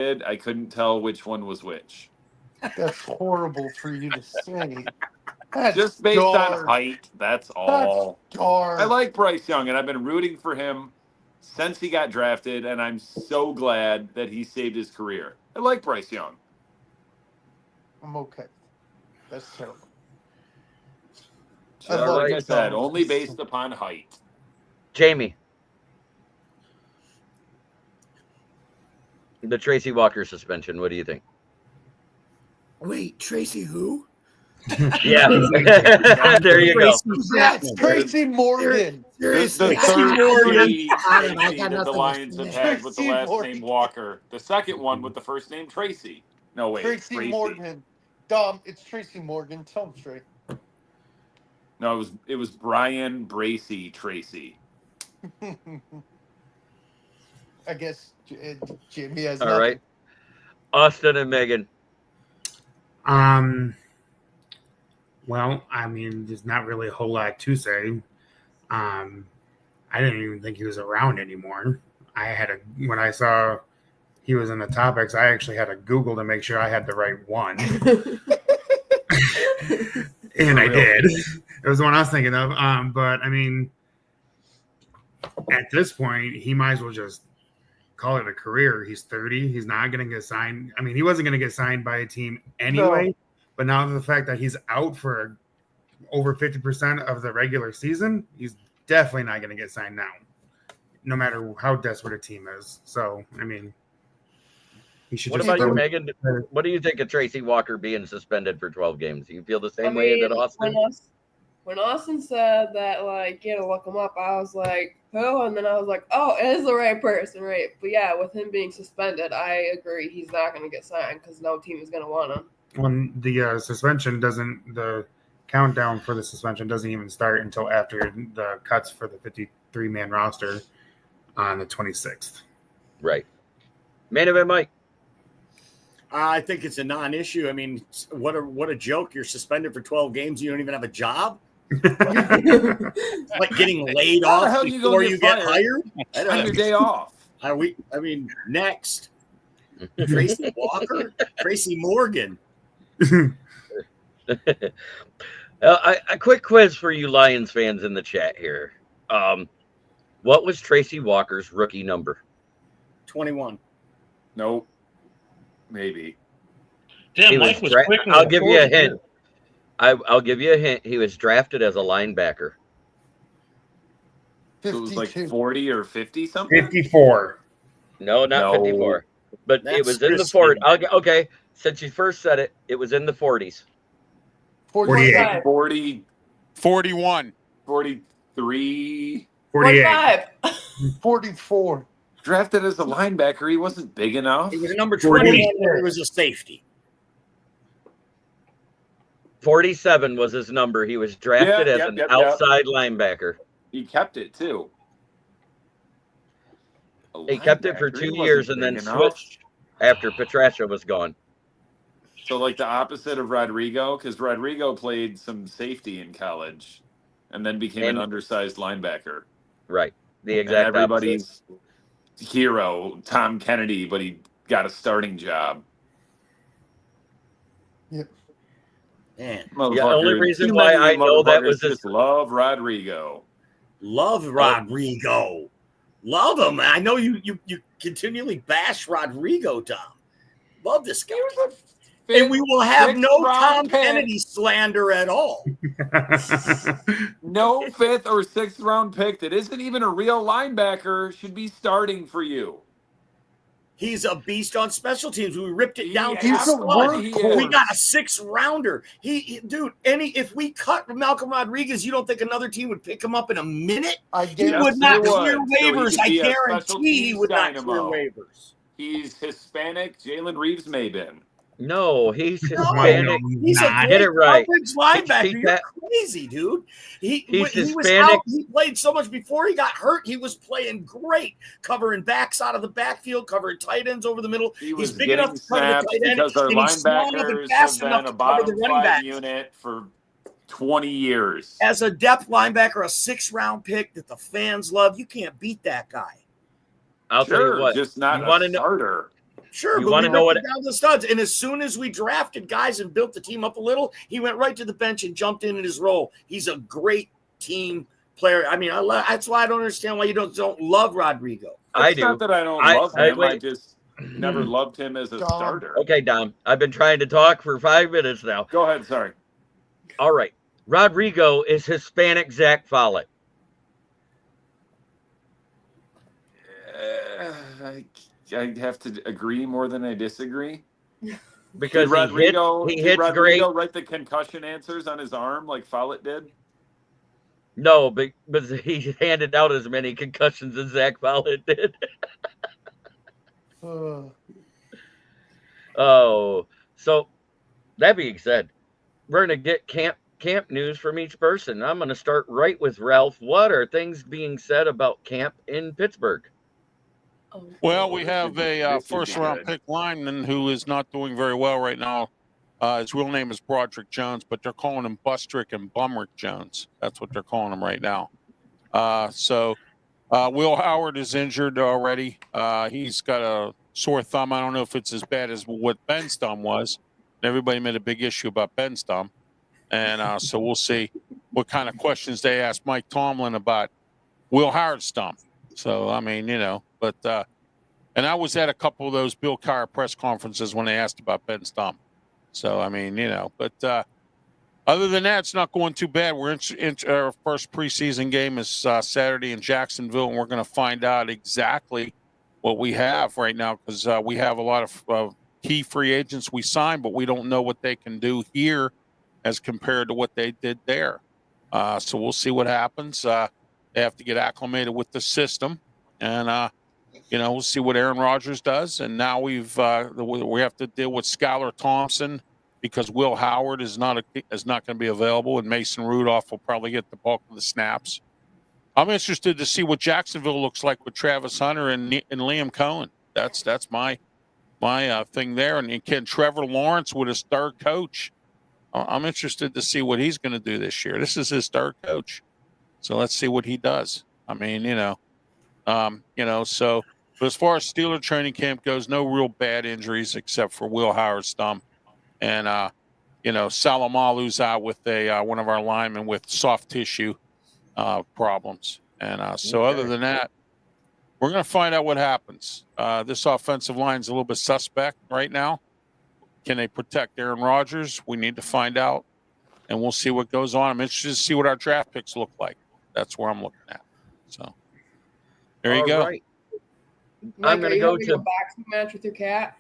I couldn't tell which one was which. That's horrible for you to say. That's Just based dark. on height, that's all. That's dark. I like Bryce Young, and I've been rooting for him since he got drafted, and I'm so glad that he saved his career. I like Bryce Young. I'm okay. That's terrible. Like I said, only based upon height. Jamie. The Tracy Walker suspension, what do you think? Wait, Tracy who? Yeah. There you go. That's Tracy Morgan. The third Tracy that the Lions have had with the last name Walker. The second one with the first name Tracy. No, wait. Tracy Morgan. Dumb. It's Tracy Morgan. Tell him straight. No, it was Brian Bracey Tracy. I guess Jimmy has All nothing. right. Austin and Megan. Well, I mean, there's not really a whole lot to say. I didn't even think he was around anymore. When I saw he was in the topics, I actually had to Google to make sure I had the right one. And I did. It was the one I was thinking of. But I mean, at this point, he might as well just call it a career. He's 30. He's not going to get signed. I mean, he wasn't going to get signed by a team anyway. No. But now the fact that he's out for over 50% of the regular season, he's definitely not going to get signed now, no matter how desperate a team is. So, I mean, he should. What about you, Megan? What do you think of Tracy Walker being suspended for 12 games? Do you feel the same way that Austin? When Austin said that, like, you had to look him up, I was like, who? And then I was like, oh, it is the right person, right? But yeah, with him being suspended, I agree he's not going to get signed because no team is going to want him. When the suspension the countdown for the suspension doesn't even start until after the cuts for the 53-man roster on the 26th. Right. Main event, Mike. I think it's a non-issue. I mean, what a joke. You're suspended for 12 games. You don't even have a job. Like getting laid off before you get hired. On your day off. Next. Tracy Walker, Tracy Morgan. A quick quiz for you Lions fans in the chat here. What was Tracy Walker's rookie number? 21. Nope. Maybe. Damn, Mike was quick. I'll give you a hint. I'll give you a hint. He was drafted as a linebacker. So it was like 40 or 50 something? 54. No, not 54. But it was in the 40s. Okay, since you first said it, it was in the 40s. 48. 40. 41. 43. 48. 44. Drafted as a linebacker, he wasn't big enough. He was number 20. He was a safety. 47 was his number. He was drafted as an outside linebacker. He kept it, too. He kept it for 2 years and then switched after Petrasha was gone. So like the opposite of Rodrigo, because Rodrigo played some safety in college and then became an undersized linebacker. Right. The exact and everybody's hero, Tom Kennedy, but he got a starting job. Yep. Man. The only reason why I know that was just love Rodrigo. Love Rodrigo. Love him. I know you continually bash Rodrigo, Tom. Love this guy. And we will have no Tom Kennedy slander at all. No 5th or 6th round pick that isn't even a real linebacker should be starting for you. He's a beast on special teams. We ripped it down. He's a workhorse. We got a 6th rounder. If we cut Malcolm Rodriguez, you don't think another team would pick him up in a minute? He would not clear waivers. I guarantee he would not clear waivers. He's Hispanic. Jalen Reeves may have been. No, he's Hispanic. He's a Get it right. Linebacker. You're crazy, dude. He was out. He played so much before he got hurt. He was playing great, covering backs out of the backfield, covering tight ends over the middle. He's big enough to cover the tight end, because our and he's small enough and fast enough to cover the running back unit for 20 years. As a depth linebacker, a 6th round pick that the fans love, you can't beat that guy. I'll tell you what. Just not a starter. Sure, You but wanna we know went what- down the studs. And as soon as we drafted guys and built the team up a little, he went right to the bench and jumped in his role. He's a great team player. I mean, that's why I don't understand why you don't love Rodrigo. I It's do. not that I don't love him. I just never loved him as a Dom. starter. Okay, Dom. I've been trying to talk for 5 minutes now. Go ahead. Sorry. All right. Rodrigo is Hispanic Zach Follett. I have to agree more than I disagree. Because Did Rodrigo, he did hits Rodrigo great. write the concussion answers on his arm like Follett did? No, but he handed out as many concussions as Zach Follett did. Oh, so that being said, we're gonna get camp news from each person. I'm gonna start right with Ralph. What are things being said about camp in Pittsburgh? Well, we have a This would be first-round good. pick lineman who is not doing very well right now. His real name is Broderick Jones, but they're calling him Bustrick and Bumrick Jones. That's what they're calling him right now. So Will Howard is injured already. He's got a sore thumb. I don't know if it's as bad as what Ben's thumb was. Everybody made a big issue about Ben's thumb. And so we'll see what kind of questions they ask Mike Tomlin about Will Howard's thumb. So, I mean, but and I was at a couple of those Bill Cowher press conferences when they asked about Ben's thumb. So, I mean, but other than that, it's not going too bad. We're in our first preseason game is Saturday in Jacksonville, and we're going to find out exactly what we have right now because we have a lot of key free agents we signed, but we don't know what they can do here as compared to what they did there. So we'll see what happens. They have to get acclimated with the system, and we'll see what Aaron Rodgers does. And now we have to deal with Skylar Thompson because Will Howard is not going to be available, and Mason Rudolph will probably get the bulk of the snaps. I'm interested to see what Jacksonville looks like with Travis Hunter and Liam Cohen. That's my thing there. And can Trevor Lawrence with his third coach? I'm interested to see what he's going to do this year. This is his third coach, so let's see what he does. I mean, so. But as far as Steeler training camp goes, no real bad injuries except for Will Howard's thumb. And, Salomalu's out with one of our linemen with soft tissue problems. And so other than that, we're going to find out what happens. This offensive line is a little bit suspect right now. Can they protect Aaron Rodgers? We need to find out. And we'll see what goes on. I'm interested to see what our draft picks look like. That's where I'm looking at. So there you go. Right. Mike, I'm going to go to a boxing match with your cat.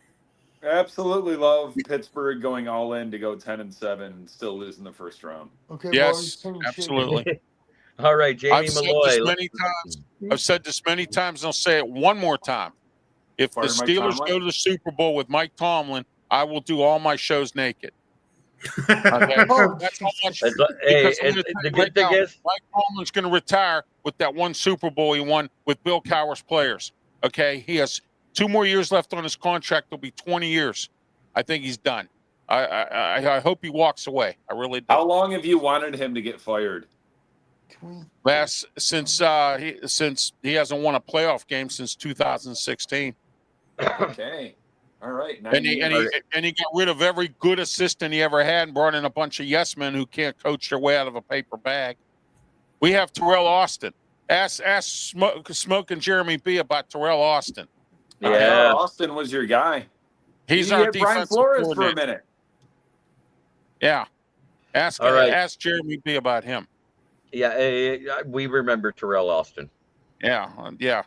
Absolutely love Pittsburgh going all in to go 10-7 and still lose in the first round. Okay, Yes, boys, absolutely. All right, Jamie I've said Malloy. this many times, and I'll say it one more time. If Fire the Mike Steelers Tomlin? go to the Super Bowl with Mike Tomlin, I will do all my shows naked. Okay? Oh, That's how much. Hey, Because I'm gonna tell the you good right thing now, is, Mike Tomlin's going to retire with that one Super Bowl he won with Bill Cowher's players. Okay, he has 2 more years left on his contract. It'll be 20 years. I think he's done. I hope he walks away. I really do. How long have you wanted him to get fired? Since he hasn't won a playoff game since 2016. Okay. All right. And he got rid of every good assistant he ever had and brought in a bunch of yes men who can't coach their way out of a paper bag. We have Terrell Austin. Ask Smoke and Jeremy B about Terrell Austin. I thought Austin was your guy. He's You our had Brian defensive Flores for a coordinator. minute. Yeah. Ask Jeremy B about him. yeah, we remember Terrell Austin. Yeah.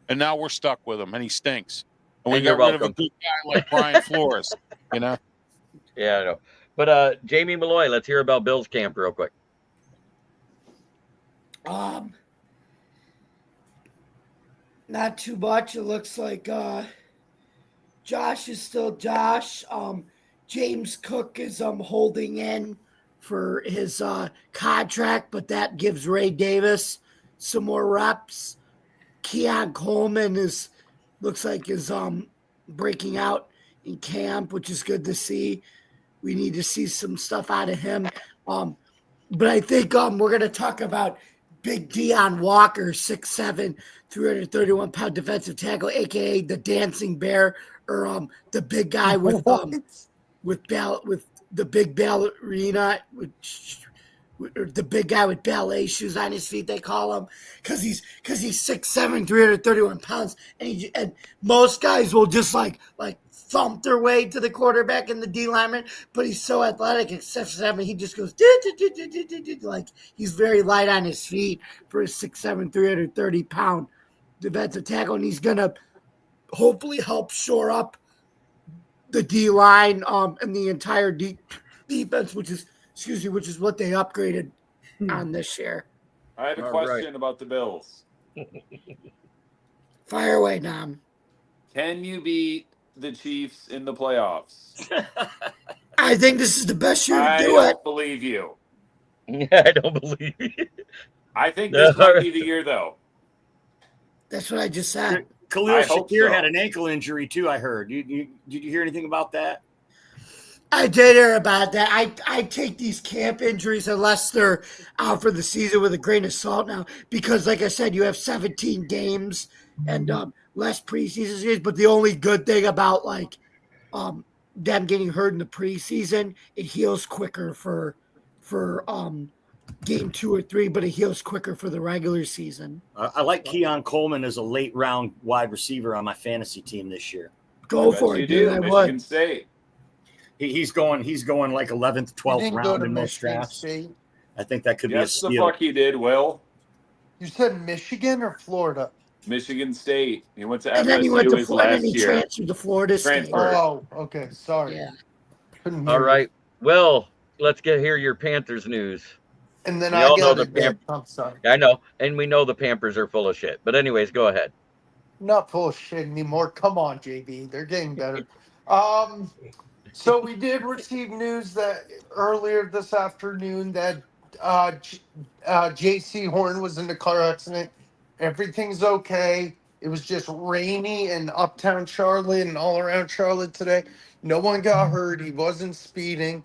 And now we're stuck with him, and he stinks. And we And got you're rid of a welcome. good guy like Brian Flores, Yeah, I know. But Jamie Malloy, let's hear about Bill's camp real quick. Not too much. It looks like Josh is still Josh. James Cook is holding in for his contract, but that gives Ray Davis some more reps. Keon Coleman looks like is breaking out in camp, which is good to see. We need to see some stuff out of him. But I think we're going to talk about Big Deion Walker, 6'7", 331-pound defensive tackle, a.k.a. the Dancing Bear, or the big guy with the big ballerina or the big guy with ballet shoes on his feet, they call him, because he's 6'7", 331 pounds, and most guys will just like thump their way to the quarterback in the D lineman, but he's so athletic at 6'7", he just goes like he's very light on his feet for a 6'7", 330-pound defensive tackle, and he's gonna hopefully help shore up the D line and the entire defense, which is what they upgraded on this year. I have a All question about the Bills. Fire away, Dom. Can you beat the Chiefs in the playoffs? I think this is the best year to I do don't it. believe you. I don't believe you. I think this might be the year, though. That's what I just said. Khalil I hope Shakir so. had an ankle injury too. I heard. Did you hear anything about that? I did hear about that. I take these camp injuries, unless they're out for the season, with a grain of salt now, because like I said, you have 17 games and less preseason games. But the only good thing about them getting hurt in the preseason, it heals quicker for game 2 or 3, but it heals quicker for the regular season. I like Keon Coleman as a late round wide receiver on my fantasy team this year. Go for it, dude. I Michigan would. State. He's going like 11th, He 12th didn't go round to in most Michigan drafts. State. I think that could be a Yes, the steal. fuck he did, Will. You said Michigan or Florida? Michigan State. He went to And then he went FSU to his Florida and last he year. transferred to Florida State. Transfer. Oh, okay. Sorry. Yeah. Couldn't All hear you. right. Well, let's hear your Panthers news. And then We I all know got the it. Dad. I'm sorry. I know, and we know the Pampers are full of shit. But anyways, go ahead. Not full of shit anymore. Come on, JB. They're getting better. So we did receive news that earlier this afternoon that J.C. Horn was in a car accident. Everything's okay. It was just rainy in uptown Charlotte and all around Charlotte today. No one got hurt. He wasn't speeding.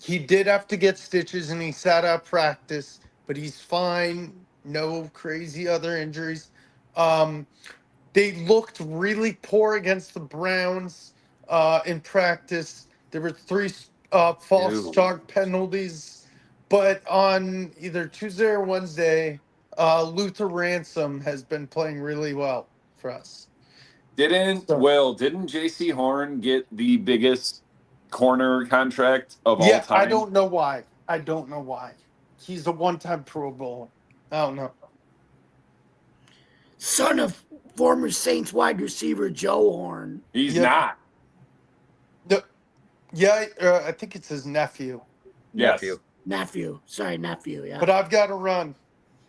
He did have to get stitches and he sat out practice, but he's fine. No crazy other injuries. They looked really poor against the Browns in practice. There were 3 false start penalties, but on either Tuesday or Wednesday, Luther Ransom has been playing really well for us. Didn't J.C. Horn get the biggest corner contract of all time? I don't know why. He's a one-time Pro Bowler. I don't know. Son of former Saints wide receiver Joe Horn. He's Yeah. not. Yeah, I think it's his nephew. Yes. Nephew. Sorry, nephew. Yeah. But I've got to run.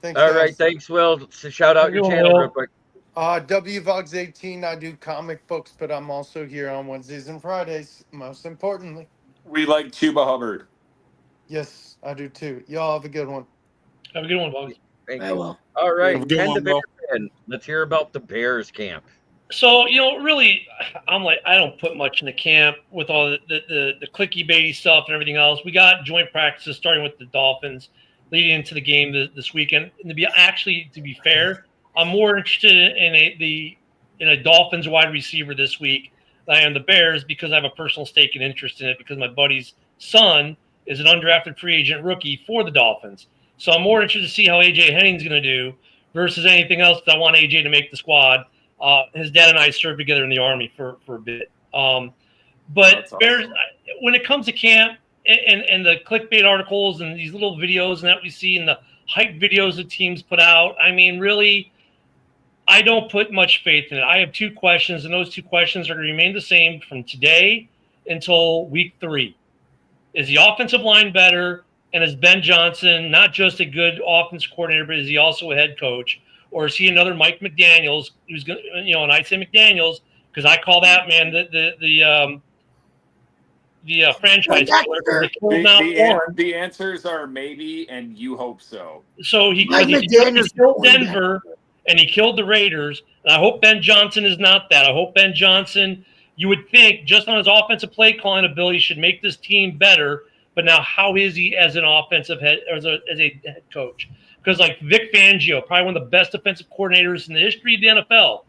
Thanks, All guys. right. Thanks, Will. So shout out your channel real quick. WVogs18, I do comic books, but I'm also here on Wednesdays and Fridays, most importantly. We like Chuba Hubbard. Yes, I do too. Y'all have a good one. Have a good one, Boggs. Thank I you. will. All right. Have a good 10 to one, Bears Will. fan. Let's hear about the Bears camp. So, really, I'm like, I don't put much in the camp with all the clicky baity stuff and everything else. We got joint practices starting with the Dolphins leading into the game this weekend. And to be fair, I'm more interested in a Dolphins wide receiver this week than I am the Bears, because I have a personal stake and interest in it, because my buddy's son is an undrafted free agent rookie for the Dolphins. So I'm more interested to see how AJ Henning's going to do versus anything else, because I want AJ to make the squad. His dad and I served together in the Army for a bit. But That's Bears, awesome. when it comes to camp and the clickbait articles and these little videos and that we see and the hype videos that teams put out, really, I don't put much faith in it. I have 2 questions, and those 2 questions are going to remain the same from today until week 3. Is the offensive line better? And is Ben Johnson not just a good offense coordinator, but is he also a head coach? Or is he another Mike McDaniels who's going to, and I say McDaniels because I call that man the franchise killer. The answers are maybe, and you hope so. So he Mike killed McDaniels Denver and he killed the Raiders. And I hope Ben Johnson is not that. I hope Ben Johnson, you would think, just on his offensive play calling ability, should make this team better. But now, how is he as an offensive head, or as a head coach? Because like Vic Fangio, probably one of the best defensive coordinators in the history of the NFL,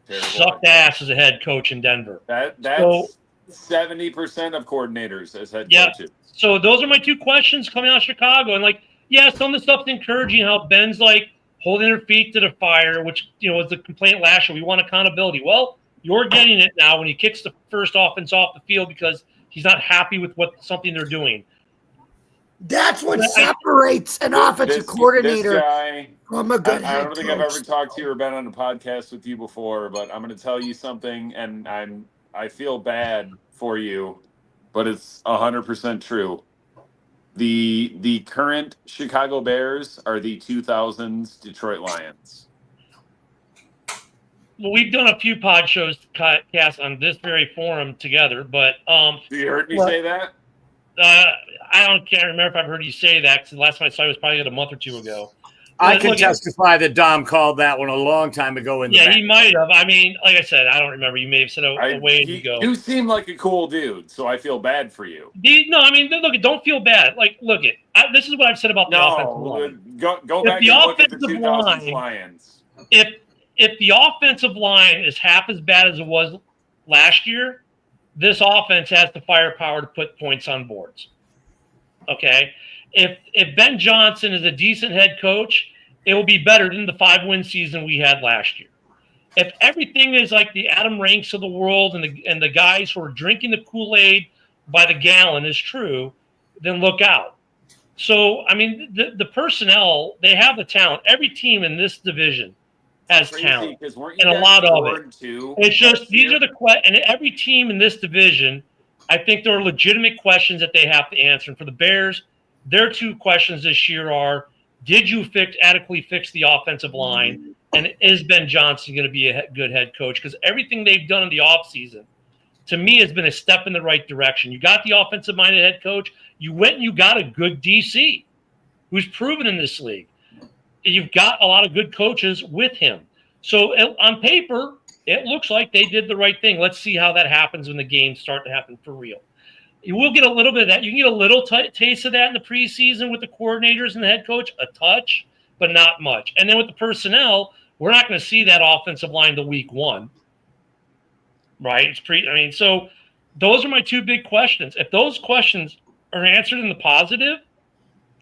sucked ass as a head coach in Denver. That's 70% of coordinators as head coaches. So those are my two questions coming out of Chicago. And like, yeah, some of the stuff's encouraging how Ben's like holding their feet to the fire, which, was the complaint last year. We want accountability. Well, you're getting it now when he kicks the first offense off the field because he's not happy with something they're doing. That's what separates an offensive coordinator this guy, from a good head I don't think I've ever talked to you or been on a podcast with you before, but I'm going to tell you something, and I feel bad for you, but it's 100% true. The current Chicago Bears are the 2000s Detroit Lions. Well, we've done a few pod shows cast on this very forum together, but you heard me say that? I can't remember if I've heard you say that because the last time I saw you was probably a month or two ago. I can testify that Dom called that one a long time ago. He might have. I mean, like I said, I don't remember. You may have said a way ago. You seem like a cool dude, so I feel bad for you. No, I mean, look, don't feel bad. Like, this is what I've said about the offensive line. Go back and look at the 2000s Lions. If the offensive line is half as bad as it was last year, this offense has the firepower to put points on boards. Okay? If Ben Johnson is a decent head coach, it will be better than the 5-win season we had last year. If everything is like the Adam Ranks of the world and the guys who are drinking the Kool-Aid by the gallon is true, then look out. So, I mean, the personnel, they have the talent. Every team in this division has talent, and a lot of it. It's just these are the questions, and every team in this division, I think there are legitimate questions that they have to answer. And for the Bears, their two questions this year are: did you adequately fix the offensive line, and is Ben Johnson going to be a good head coach? Because everything they've done in the offseason, to me, has been a step in the right direction. You got the offensive-minded head coach. You went and you got a good DC who's proven in this league. You've got a lot of good coaches with him. So on paper, it looks like they did the right thing. Let's see how that happens when the games start to happen for real. You will get a little bit of that. You can get a little taste of that in the preseason with the coordinators and the head coach, a touch, but not much. And then with the personnel, we're not going to see that offensive line till week 1. Right? So those are my two big questions. If those questions are answered in the positive,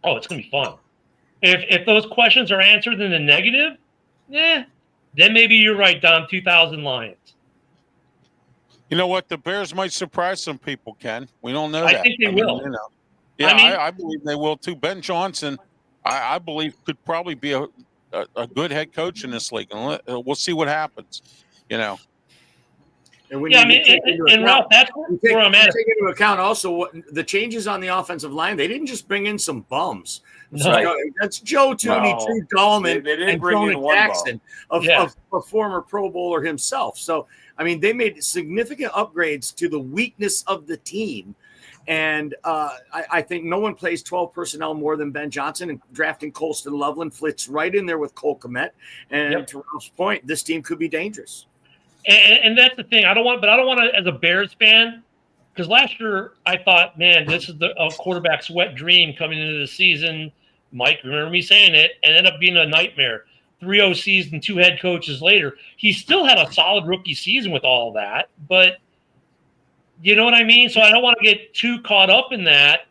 it's going to be fun. If those questions are answered in the negative, then maybe you're right, Don. 2000 Lions. You know what? The Bears might surprise some people, Ken. We don't know that. I think they will. I believe they will too. Ben Johnson, I believe, could probably be a good head coach in this league. And we'll see what happens. And when Ralph, that's where I'm at. Take into account also the changes on the offensive line. They didn't just bring in some bums. No. That's Joe Tooney, True Dahlman, they didn't and bring in Jonah one Jackson, a former Pro Bowler himself. So, I mean, they made significant upgrades to the weakness of the team. And I think no one plays 12 personnel more than Ben Johnson, and drafting Colston Loveland fits right in there with Cole Kmet. And to Ralph's point, this team could be dangerous. And that's the thing. I don't want to, as a Bears fan, because last year I thought, man, this is a quarterback's wet dream coming into the season. Mike, remember me saying it, and ended up being a nightmare. 3 OCs and 2 head coaches later. He still had a solid rookie season with all of that, but you know what I mean? So I don't want to get too caught up in that.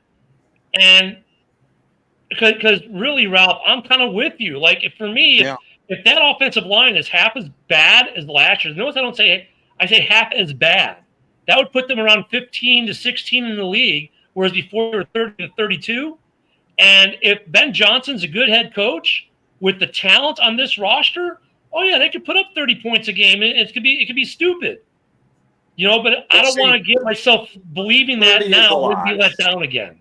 And because really, Ralph, I'm kind of with you. Like, for me, if that offensive line is half as bad as last year, notice I say half as bad. That would put them around 15 to 16 in the league, whereas before they were 30 to 32. And if Ben Johnson's a good head coach with the talent on this roster, they could put up 30 points a game. It could be stupid, But I don't want to get myself believing that now and be let down again.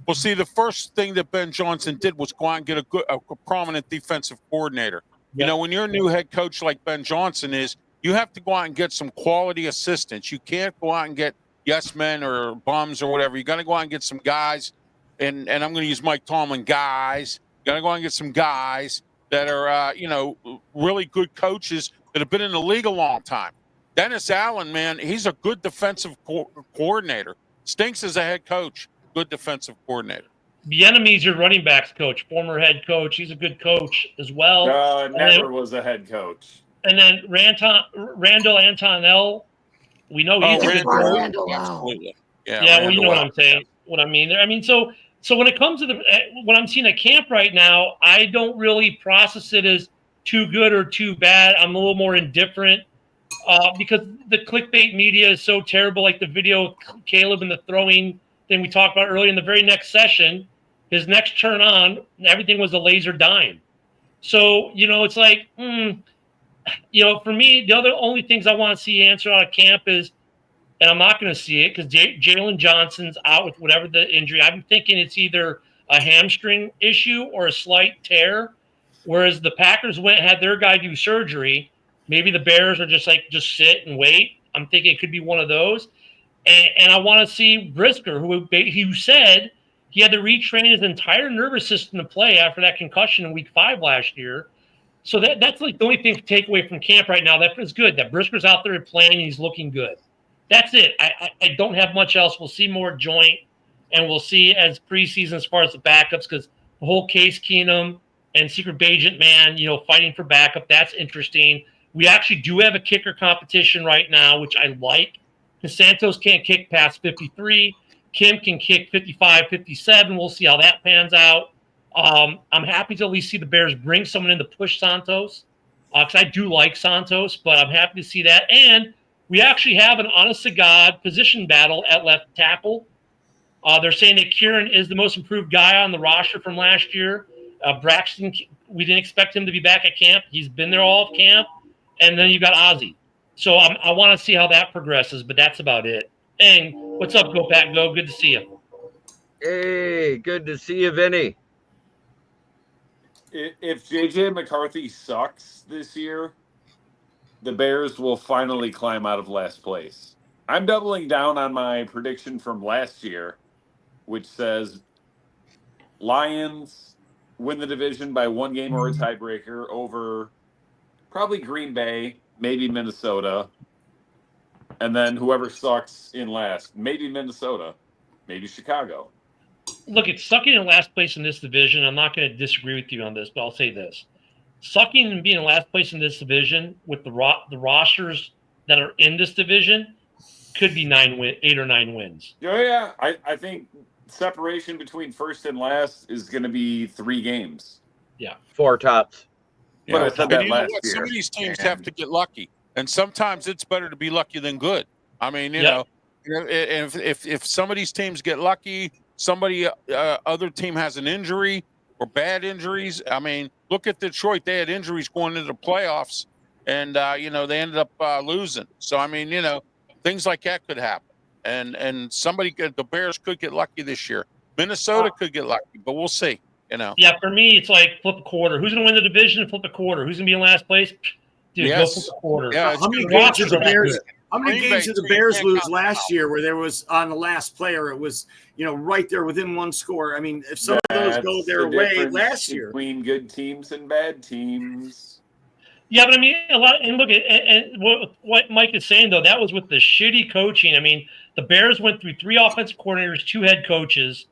Well, see, the first thing that Ben Johnson did was go out and get a prominent defensive coordinator. Yep. When you're a new head coach like Ben Johnson is, you have to go out and get some quality assistants. You can't go out and get yes men or bums or whatever. You got to go out and get some guys, and I'm going to use Mike Tomlin guys. You got to go out and get some guys that are, really good coaches that have been in the league a long time. Dennis Allen, man, he's a good defensive coordinator. Stinks as a head coach. Good defensive coordinator. Bieniemy's your running backs coach, former head coach. He's a good coach as well. Never was a head coach. And then Randall Antonell, we know he's a good Randall, Randall now. absolutely. Yeah, well, you know what I'm saying. What I mean there. I mean, so when it comes to what I'm seeing at camp right now, I don't really process it as too good or too bad. I'm a little more indifferent because the clickbait media is so terrible. Like the video of Caleb and the throwing thing we talked about earlier in the very next session, his next turn on, everything was a laser dime. So, it's like, for me, the only things I want to see answered out of camp is, and I'm not going to see it because Jalen Johnson's out with whatever the injury. I'm thinking it's either a hamstring issue or a slight tear, whereas the Packers went and had their guy do surgery. Maybe the Bears are just sit and wait. I'm thinking it could be one of those. And I want to see Brisker, who said he had to retrain his entire nervous system to play after that concussion in week 5 last year. So that's like the only thing to take away from camp right now. That is good. That Brisker's out there playing and he's looking good. That's it. I don't have much else. We'll see more joint, and we'll see as preseason as far as the backups, because the whole Case Keenum and Secret Agent Man, fighting for backup, that's interesting. We actually do have a kicker competition right now, which I like, because Santos can't kick past 53. Kim can kick 55, 57. We'll see how that pans out. I'm happy to at least see the Bears bring someone in to push Santos, because I do like Santos, but I'm happy to see that. And we actually have an honest-to-God position battle at left tackle. They're saying that Kieran is the most improved guy on the roster from last year. Braxton, we didn't expect him to be back at camp. He's been there all of camp. And then you got Ozzie. So I want to see how that progresses, but that's about it. And what's up, Go Pack Go? Good to see you. Hey, good to see you, Vinny. If JJ McCarthy sucks this year, the Bears will finally climb out of last place. I'm doubling down on my prediction from last year, which says Lions win the division by 1 game or a tiebreaker over probably Green Bay, maybe Minnesota, and then whoever sucks in last, maybe Minnesota, maybe Chicago. Look, it's sucking in last place in this division. I'm not going to disagree with you on this, but I'll say this. Sucking and being in last place in this division with the rosters that are in this division could be 8 or 9 wins. Yeah. I think separation between first and last is going to be 3 games. Yeah. 4 tops. But I said that last year. Some of these teams have to get lucky, and sometimes it's better to be lucky than good. I mean, if some of these teams get lucky, other team has an injury or bad injuries. I mean, look at Detroit. They had injuries going into the playoffs, and they ended up losing. So I mean, things like that could happen, and the Bears could get lucky this year. Minnesota could get lucky, but we'll see. Yeah, for me, it's like flip a quarter. Who's going to win the division and flip a quarter? Who's going to be in last place? Dude, go flip a quarter. Yeah, how many games did the Bears lose last year where there was on the last player, it was, right there within 1 score? I mean, if some of those go their way last year. Between good teams and bad teams. Yeah, but I mean, a lot. And look at what Mike is saying, though, that was with the shitty coaching. I mean, the Bears went through 3 offensive coordinators, 2 head coaches.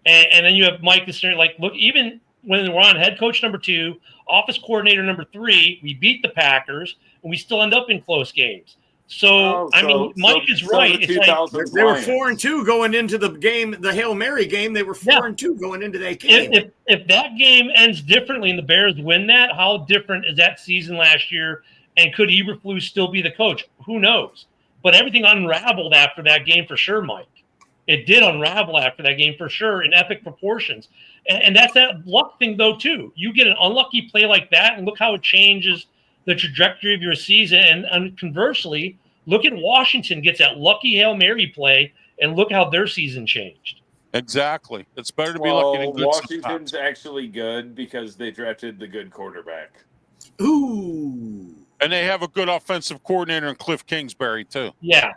And then you have Mike this year. Like, look, even when we're on head coach number 2, office coordinator number 3, we beat the Packers, and we still end up in close games. So Mike is right. It's like, they were 4-2 going into the game, the Hail Mary game. They were 4-2 going into that game. If that game ends differently and the Bears win that, how different is that season last year? And could Eberflus still be the coach? Who knows? But everything unraveled after that game for sure, Mike. It did unravel after that game for sure in epic proportions. And that's that luck thing, though, too. You get an unlucky play like that, and look how it changes the trajectory of your season. And conversely, look at Washington gets that lucky Hail Mary play, and look how their season changed. Exactly. It's better to be lucky than good. Washington's sometimes actually good because they drafted the good quarterback. Ooh. And they have a good offensive coordinator in Cliff Kingsbury, too. Yeah.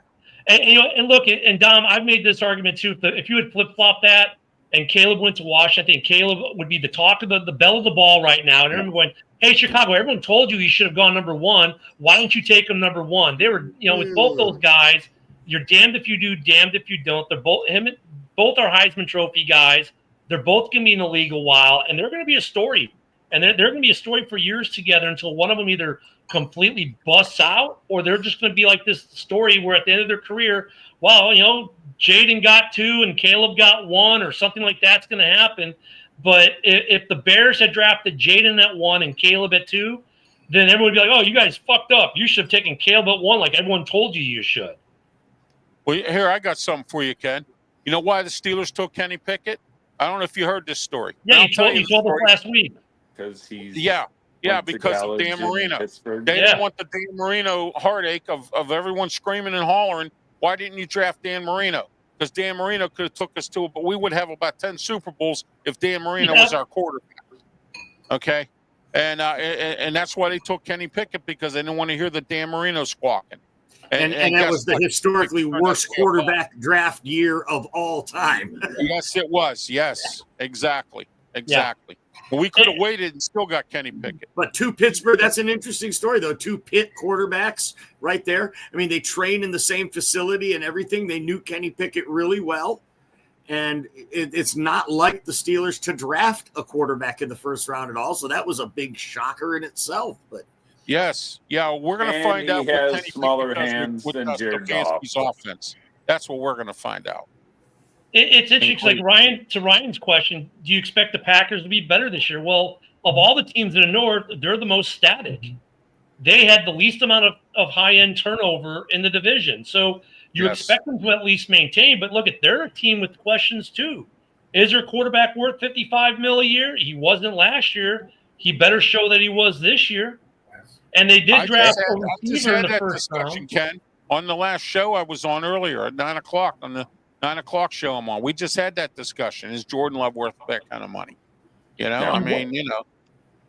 And look, and Dom, I've made this argument too. If you had flip-flopped that and Caleb went to Washington, I think Caleb would be the talk of the bell of the ball right now. And everyone going, hey, Chicago, everyone told you he should have gone number 1. Why don't you take him number 1? They were, with both those guys, you're damned if you do, damned if you don't. They're both are Heisman Trophy guys. They're both going to be in the league a while, and they're going to be a story. And they're going to be a story for years together until one of them either completely busts out or they're just going to be like this story where at the end of their career, well, Jaden got 2 and Caleb got 1 or something like that's going to happen. But if the Bears had drafted Jaden at 1 and Caleb at 2, then everyone would be like, oh, you guys fucked up. You should have taken Caleb at 1 like everyone told you should. Well, here, I got something for you, Ken. You know why the Steelers took Kenny Pickett? I don't know if you heard this story. Yeah, you told us last week. Because he's because of Dan Marino. They didn't want the Dan Marino heartache of everyone screaming and hollering. Why didn't you draft Dan Marino? Because Dan Marino could have took us to it, but we would have about 10 Super Bowls if Dan Marino was our quarterback. Okay, and that's why they took Kenny Pickett, because they didn't want to hear the Dan Marino squawking. And that was the historically worst quarterback draft year of all time. Yes, it was. Yes, exactly. Yeah. Well, we could have waited and still got Kenny Pickett. But 2 Pittsburgh, that's an interesting story, though. 2 Pitt quarterbacks right there. I mean, they train in the same facility and everything. They knew Kenny Pickett really well. And it's not like the Steelers to draft a quarterback in the first round at all. So that was a big shocker in itself. But yes. Yeah, we're going to find out what Kenny smaller hands than Jared Goff. Offense. That's what we're going to find out. It's interesting. Like Ryan's question, do you expect the Packers to be better this year? Well, of all the teams in the North, they're the most static. They had the least amount of high-end turnover in the division. So you expect them to at least maintain. But look, they're a team with questions too. Is their quarterback worth $55 million a year? He wasn't last year. He better show that he was this year. And they did draft a receiver in the first round. Ken, on the last show I was on earlier at 9 o'clock on the 9 o'clock show I'm on. We just had that discussion. Is Jordan Love worth that kind of money?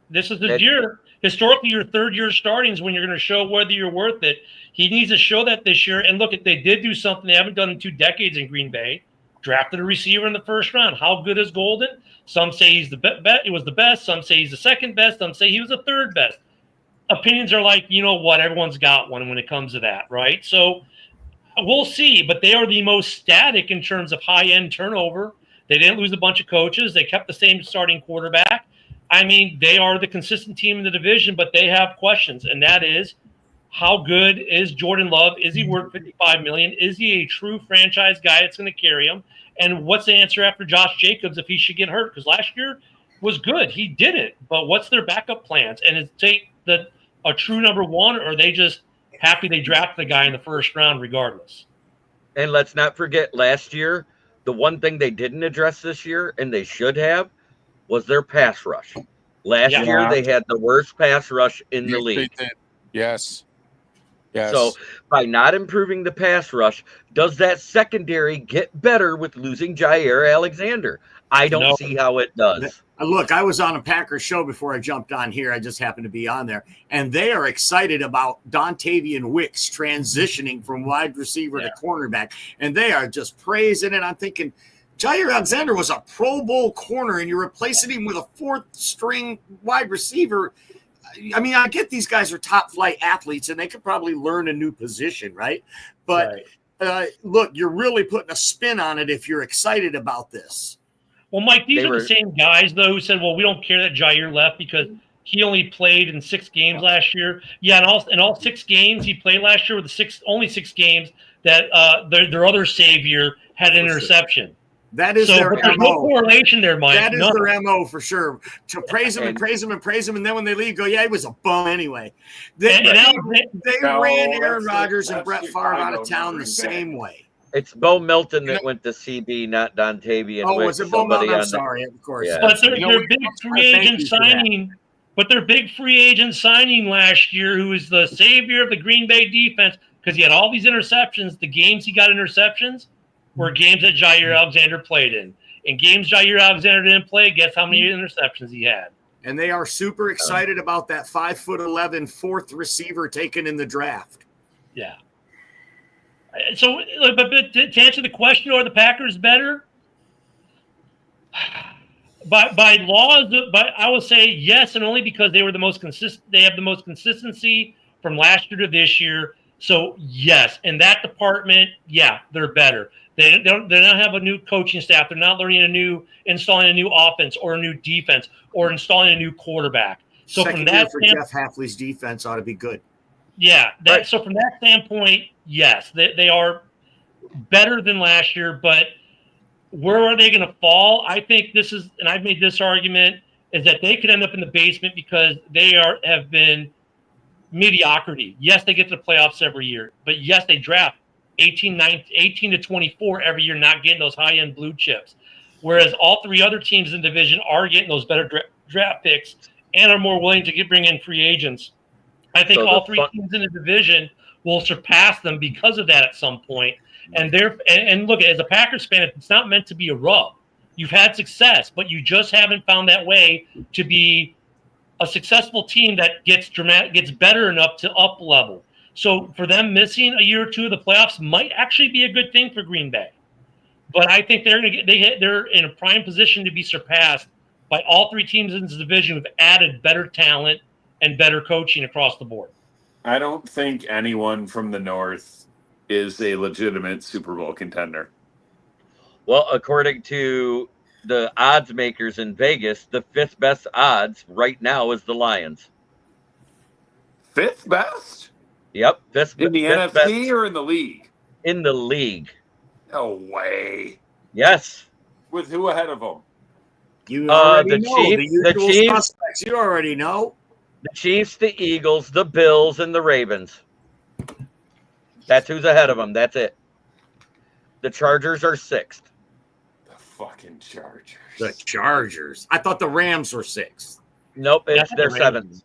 This is the year. Historically, your third-year starting is when you're going to show whether you're worth it. He needs to show that this year. And look, they did do something they haven't done in 2 decades in Green Bay. Drafted a receiver in the first round. How good is Golden? Some say he's he was the best. Some say he's the second best. Some say he was the third best. Opinions are like, everyone's got one when it comes to that, right? So we'll see. But they are the most static in terms of high-end turnover. They didn't lose a bunch of coaches. They kept the same starting quarterback. I mean, they are the consistent team in the division, but they have questions, and that is, how good is Jordan Love? Is he worth $55 million? Is he a true franchise guy that's going to carry him? And what's the answer after Josh Jacobs if he should get hurt? Because last year was good. He did it. But what's their backup plans? And is take a true number one, or are they just happy they drafted the guy in the first round regardless? And let's not forget, last year, the one thing they didn't address this year, and they should have, was their pass rush. Last year, they had the worst pass rush in the league. They did. Yes. So by not improving the pass rush, does that secondary get better with losing Jair Alexander? I don't see how it does. Look, I was on a Packers show before I jumped on here. I just happened to be on there. And they are excited about Dontavian Wicks transitioning from wide receiver to cornerback. And they are just praising it. I'm thinking, Jair Alexander was a Pro Bowl corner, and you're replacing him with a 4th-string wide receiver. I mean, I get these guys are top-flight athletes, and they could probably learn a new position, right? But, look, you're really putting a spin on it if you're excited about this. Well, Mike, these are the same guys, though, who said, well, we don't care that Jair left because he only played in 6 games last year. Yeah, in all 6 games he played last year were the only 6 games that their other savior had an interception. That is their MO. No correlation there, Mike. That is their MO for sure. To praise him and praise him and praise him, and then when they leave, go, he was a bum anyway. They ran Aaron Rodgers and Brett Favre out of town the same way. It's Bo Milton that went to CB, not Dontavian. Oh, was it Bo Milton? I'm sorry, of course. Yeah. But their big free agent signing. But their big free agent signing last year, who is the savior of the Green Bay defense, because he had all these interceptions. The games he got interceptions were games that Jair Alexander played in. In games Jair Alexander didn't play, guess how many interceptions he had? And they are super excited about that 5'11" 4th receiver taken in the draft. Yeah. So, but to answer the question, are the Packers better? By laws, but I will say yes, and only because they were the most consistent. They have the most consistency from last year to this year. So yes, in that department, yeah, they're better. They don't have a new coaching staff. They're not installing a new offense or a new defense or installing a new quarterback. So Second from that year for Jeff Hafley's defense ought to be good. Yeah, so from that standpoint, yes, they are better than last year, but where are they going to fall? I think this is, and I've made this argument, is that they could end up in the basement because they have been mediocrity. Yes, they get to the playoffs every year, but yes, they draft 18 to 24 every year, not getting those high-end blue chips. Whereas all three other teams in the division are getting those better draft picks and are more willing to bring in free agents. I think all three teams in the division will surpass them because of that at some point. And look, as a Packers fan, it's not meant to be a rub. You've had success, but you just haven't found that way to be a successful team that gets better enough to up level. So for them missing a year or two of the playoffs might actually be a good thing for Green Bay. But I think they're in a prime position to be surpassed by all three teams in this division who've added better talent and better coaching across the board. I don't think anyone from the North is a legitimate Super Bowl contender. Well, according to the odds makers in Vegas, the fifth best odds right now is the Lions. Fifth best? Yep. In the NFC best or in the league? In the league. No way. Yes. With who ahead of them? You already know. The Chiefs. Suspects. You already know. The Chiefs, the Eagles, the Bills, and the Ravens. That's who's ahead of them. That's it. The Chargers are sixth. The fucking Chargers. The Chargers. I thought the Rams were sixth. Nope, they're seventh.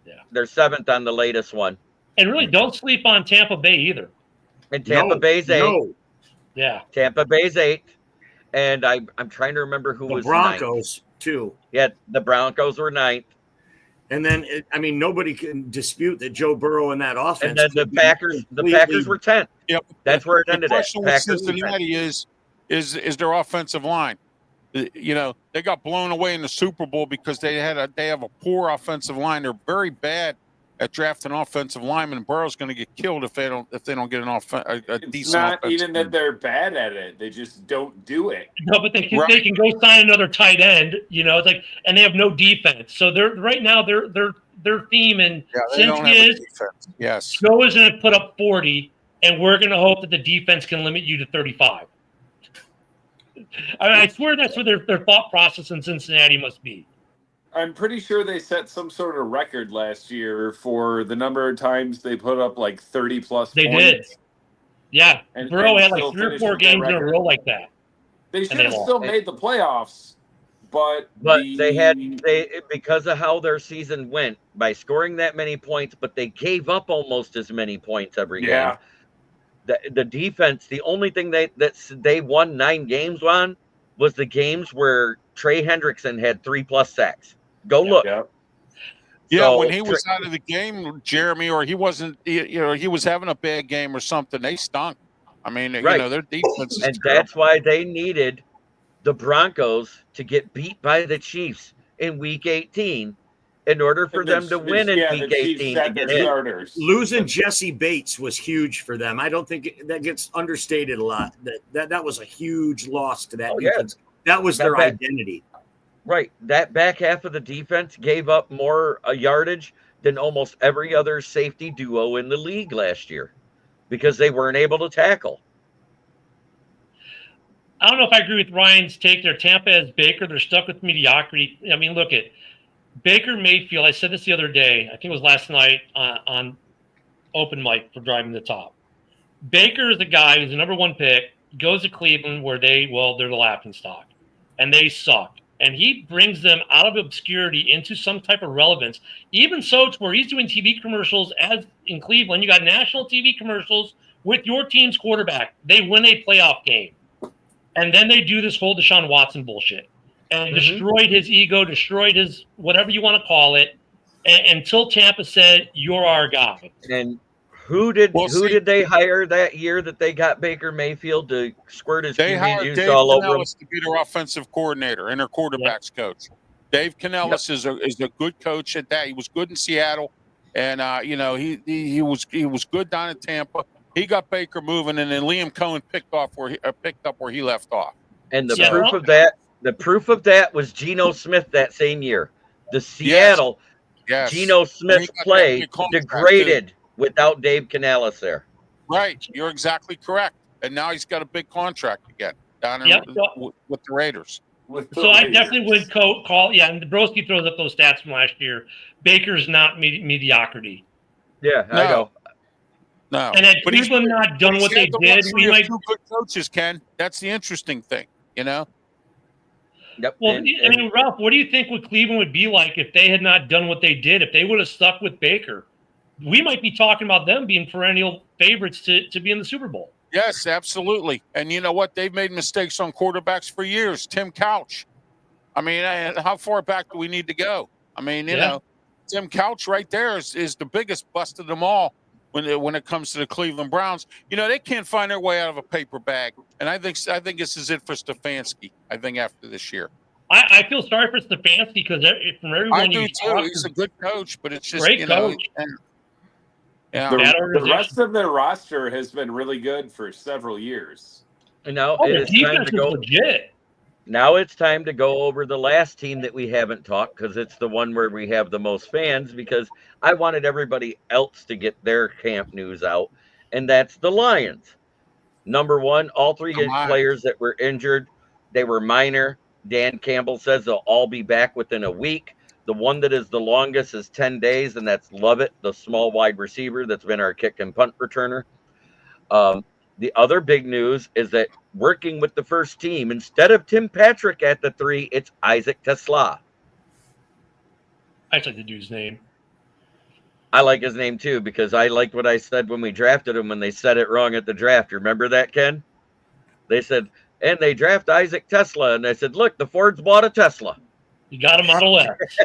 Yeah. They're seventh on the latest one. And really, don't sleep on Tampa Bay either. And Tampa Bay's eighth. No. Yeah. Tampa Bay's eighth. And I'm trying to remember who was Broncos, ninth. Too. Yeah, the Broncos were ninth. And then, nobody can dispute that Joe Burrow in that offense. And then the Packers were 10th. Yep. That's where it ended. The question with Cincinnati is their offensive line. You know, they got blown away in the Super Bowl because they have a poor offensive line. They're very bad at drafting offensive linemen. And Burrow's going to get killed if they don't get a decent. It's not even that they're bad at it; they just don't do it. No, but they can go sign another tight end. You know, it's like, and they have no defense. So they're right now their theme and Cincy is yes, Joe is going to put up 40, and we're going to hope that the defense can limit you to 35. I swear that's what their thought process in Cincinnati must be. I'm pretty sure they set some sort of record last year for the number of times they put up like 30 plus they points. Did. Yeah. Burrow had like 3 or 4 games in a row like that. They should have still made the playoffs, but they because of how their season went by scoring that many points, but they gave up almost as many points every game. The defense, the only thing they won 9 games on was the games where Trey Hendrickson had 3+ sacks. Go look. Yeah, so, when he was out of the game, Jeremy, or he wasn't, he was having a bad game or something, they stunk. I mean, their defense is and terrible. That's why they needed the Broncos to get beat by the Chiefs in Week 18 in order for them to win in Week 18 to get in. Losing Jesse Bates was huge for them. I don't think that gets understated a lot. That was a huge loss to that defense. That was their identity. Right. That back half of the defense gave up more yardage than almost every other safety duo in the league last year because they weren't able to tackle. I don't know if I agree with Ryan's take there. Tampa has Baker. They're stuck with mediocrity. I mean, look at Baker Mayfield. I said this the other day. I think it was last night on open mic for Driving the Top. Baker is the guy who's the number 1 pick, goes to Cleveland where they're the laughingstock, and they suck. And he brings them out of obscurity into some type of relevance. Even so, it's where he's doing TV commercials as in Cleveland. You got national TV commercials with your team's quarterback. They win a playoff game. And then they do this whole Deshaun Watson bullshit. And destroyed his ego, destroyed his whatever you want to call it, until Tampa said, "You're our guy." And who did they hire that year that they got Baker Mayfield to squirt his QB juice all over him? To be their offensive coordinator and their quarterbacks coach. Dave Canellis is a good coach at that. He was good in Seattle. and he was good down in Tampa. He got Baker moving, and then Liam Cohen picked up where he left off. And the So- proof of that was Geno Smith that same year. The Yes. Seattle Yes. Geno And he Smith's got play that contract, degraded without Dave Canales there. Right, you're exactly correct. And now he's got a big contract again down in, Yep. with the Raiders. So I definitely would call. Yeah, and Dabrowski throws up those stats from last year. Baker's not mediocrity. Yeah, I know. No, And had but he's Cleveland not done what they had the did, luxury we of might. two good coaches, Ken. That's the interesting thing, you know. Yep. Well, I mean, Ralph, what do you think what Cleveland would be like if they had not done what they did? If they would have stuck with Baker, we might be talking about them being perennial favorites to be in the Super Bowl. Yes, absolutely. And you know what? They've made mistakes on quarterbacks for years. Tim Couch. I mean, how far back do we need to go? I mean, you know, Tim Couch right there is the biggest bust of them all when it comes to the Cleveland Browns. You know, they can't find their way out of a paper bag. And I think this is it for Stefanski, I think, after this year. I feel sorry for Stefanski because from everyone I do too. He's a good coach, but it's just, great coach. Yeah. The rest of their roster has been really good for several years. And now it's time to go. Legit. Now it's time to go over the last team that we haven't talked, because it's the one where we have the most fans, because I wanted everybody else to get their camp news out, and that's the Lions. Number one, all three players that were injured, they were minor. Dan Campbell says they'll all be back within a week. The one that is the longest is 10 days, and that's Lovett, the small wide receiver that's been our kick and punt returner. The other big news is that working with the first team, instead of Tim Patrick at the 3, it's Isaac Tesla. I like the dude's name. I like his name too, because I liked what I said when we drafted him when they said it wrong at the draft. You remember that, Ken? They said, and they draft Isaac Tesla, and I said, look, the Fords bought a Tesla. You got a Model X.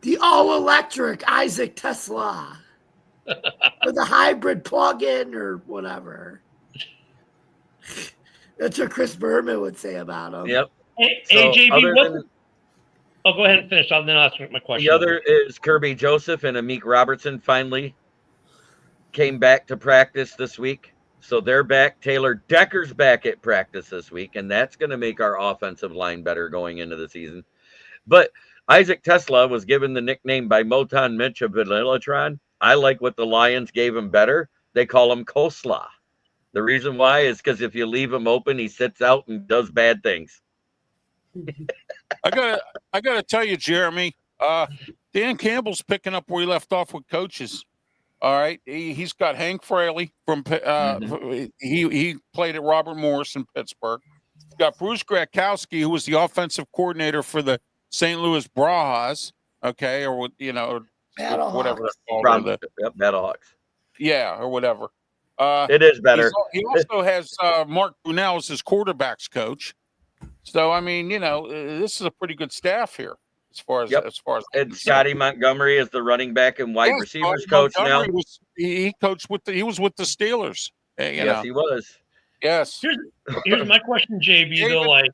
The all-electric Isaac Tesla. Or the hybrid plug-in or whatever. That's what Chris Berman would say about him. Yep. Hey, JB, go ahead and finish. I'll then ask my question. The other is Kirby Joseph and Amik Robertson finally came back to practice this week. So they're back. Taylor Decker's back at practice this week, and that's going to make our offensive line better going into the season. But Isaac Tesla was given the nickname by Moton Mitch of Vanillatron. I like what the Lions gave him better. They call him Coleslaw. The reason why is because if you leave him open, he sits out and does bad things. I gotta tell you, Jeremy, Dan Campbell's picking up where he left off with coaches. All right, he's got Hank Fraley from he played at Robert Morris in Pittsburgh. He's got Bruce Gradkowski, who was the offensive coordinator for the St. Louis Bras. Okay, or whatever it's called. Battlehawks. Yeah, or whatever. It is better. He also has Mark Brunell as his quarterbacks coach. So I mean, this is a pretty good staff here as far as and Scotty Montgomery is the running back and wide receivers coach now. He coached he was with the Steelers. Yes, he was. Yes. Here's my question, JB.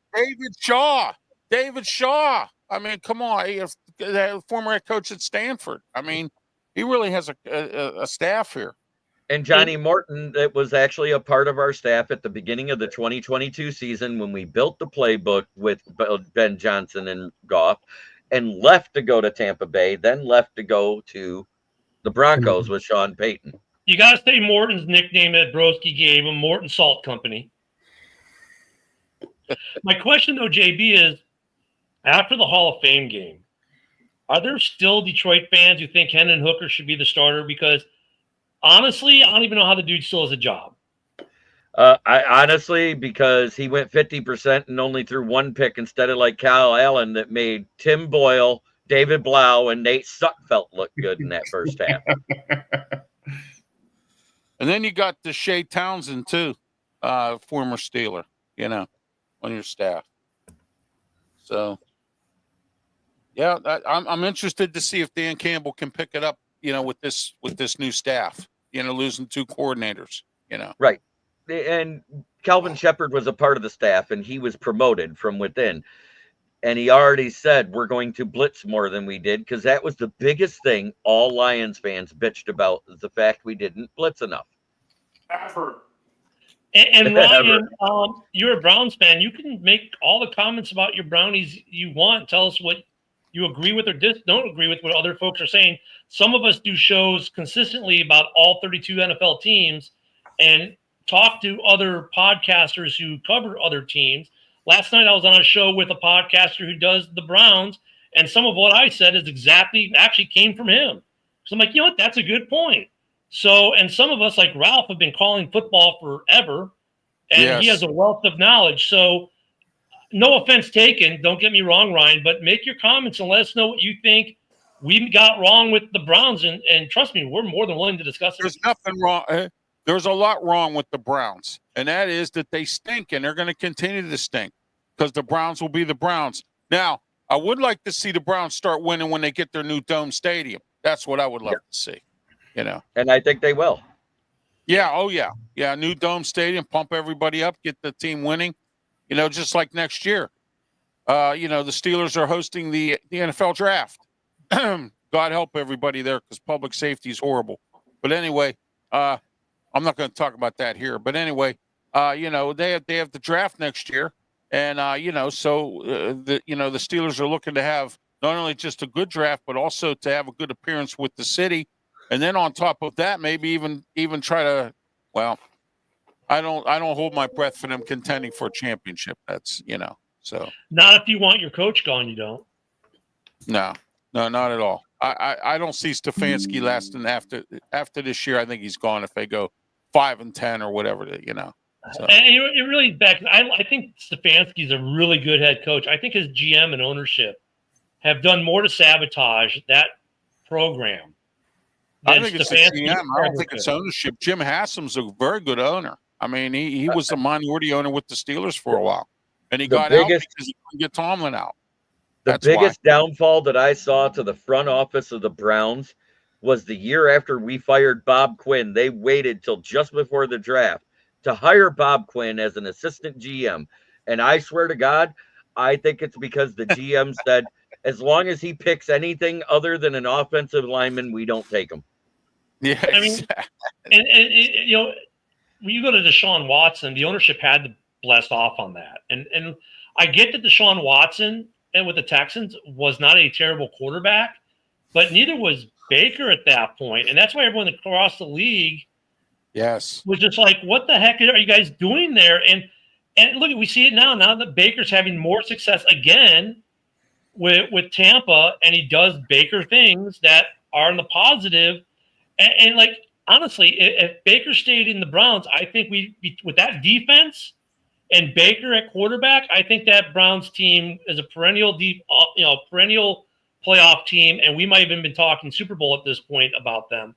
David Shaw. I mean, come on, the former head coach at Stanford. I mean, he really has a staff here. And Johnny Morton, that was actually a part of our staff at the beginning of the 2022 season when we built the playbook with Ben Johnson and Goff, and left to go to Tampa Bay, then left to go to the Broncos with Sean Payton. You got to say Morton's nickname that Broski gave him, Morton Salt Company. My question, though, JB, is after the Hall of Fame game, are there still Detroit fans who think Hendon Hooker should be the starter? Because honestly, I don't even know how the dude still has a job. Because he went 50% and only threw one pick instead of like Kyle Allen that made Tim Boyle, David Blau, and Nate Sutfelt look good in that first half. And then you got the Shea Townsend too, former Steeler, on your staff. So, yeah, I'm interested to see if Dan Campbell can pick it up, with this new staff. Losing two coordinators. Right. And Calvin Shepard was a part of the staff, and he was promoted from within. And he already said we're going to blitz more than we did, because that was the biggest thing all Lions fans bitched about, is the fact we didn't blitz enough. Ever. And Ryan, you're a Browns fan. You can make all the comments about your Brownies you want. Tell us what you agree with or don't agree with what other folks are saying. Some of us do shows consistently about all 32 NFL teams and talk to other podcasters who cover other teams. Last night I was on a show with a podcaster who does the Browns, and some of what I said is actually came from him. So I'm like, you know what? That's a good point. So, and some of us, like Ralph, have been calling football forever, and he has a wealth of knowledge. So, no offense taken. Don't get me wrong, Ryan, but make your comments and let us know what you think we got wrong with the Browns. And trust me, we're more than willing to discuss it. There's nothing wrong. There's a lot wrong with the Browns, and that is that they stink, and they're going to continue to stink because the Browns will be the Browns. Now, I would like to see the Browns start winning when they get their new dome stadium. That's what I would love to see. You know, and I think they will. Yeah. Oh, yeah. Yeah. New dome stadium, pump everybody up, get the team winning. You know, just like next year. You know, the Steelers are hosting the NFL draft. God help everybody there, because public safety is horrible. But anyway, I'm not going to talk about that here. But anyway, you know, they have the draft next year, and you know, so the Steelers are looking to have not only just a good draft, but also to have a good appearance with the city. And then on top of that, maybe even try to, well, I don't hold my breath for them contending for a championship. That's, you know, so. Not if you want your coach gone, you don't. No, not at all. I don't see Stefanski lasting after this year. I think he's gone if they go 5-10 or whatever, you know. So. And it really backs. I think Stefanski's a really good head coach. I think his GM and ownership have done more to sabotage that program. I think it's the GM. I don't think it's ownership. Jim Haslam's a very good owner. I mean, he was the minority owner with the Steelers for a while, and he got out because he couldn't get Tomlin out. The biggest downfall that I saw to the front office of the Browns was the year after we fired Bob Quinn. They waited till just before the draft to hire Bob Quinn as an assistant GM. And I swear to God, I think it's because the GM said, as long as he picks anything other than an offensive lineman, we don't take him. Yeah, I mean, and you know, when you go to Deshaun Watson, the ownership had to bless off on that. And I get that Deshaun Watson and with the Texans was not a terrible quarterback, but neither was Baker at that point. And that's why everyone across the league was just like, what the heck are you guys doing there? And look, we see it now that Baker's having more success again with Tampa, and he does Baker things that are in the positive. And like, honestly, if Baker stayed in the Browns, I think with that defense and Baker at quarterback, I think that Browns team is a perennial playoff team, and we might have even been talking Super Bowl at this point about them.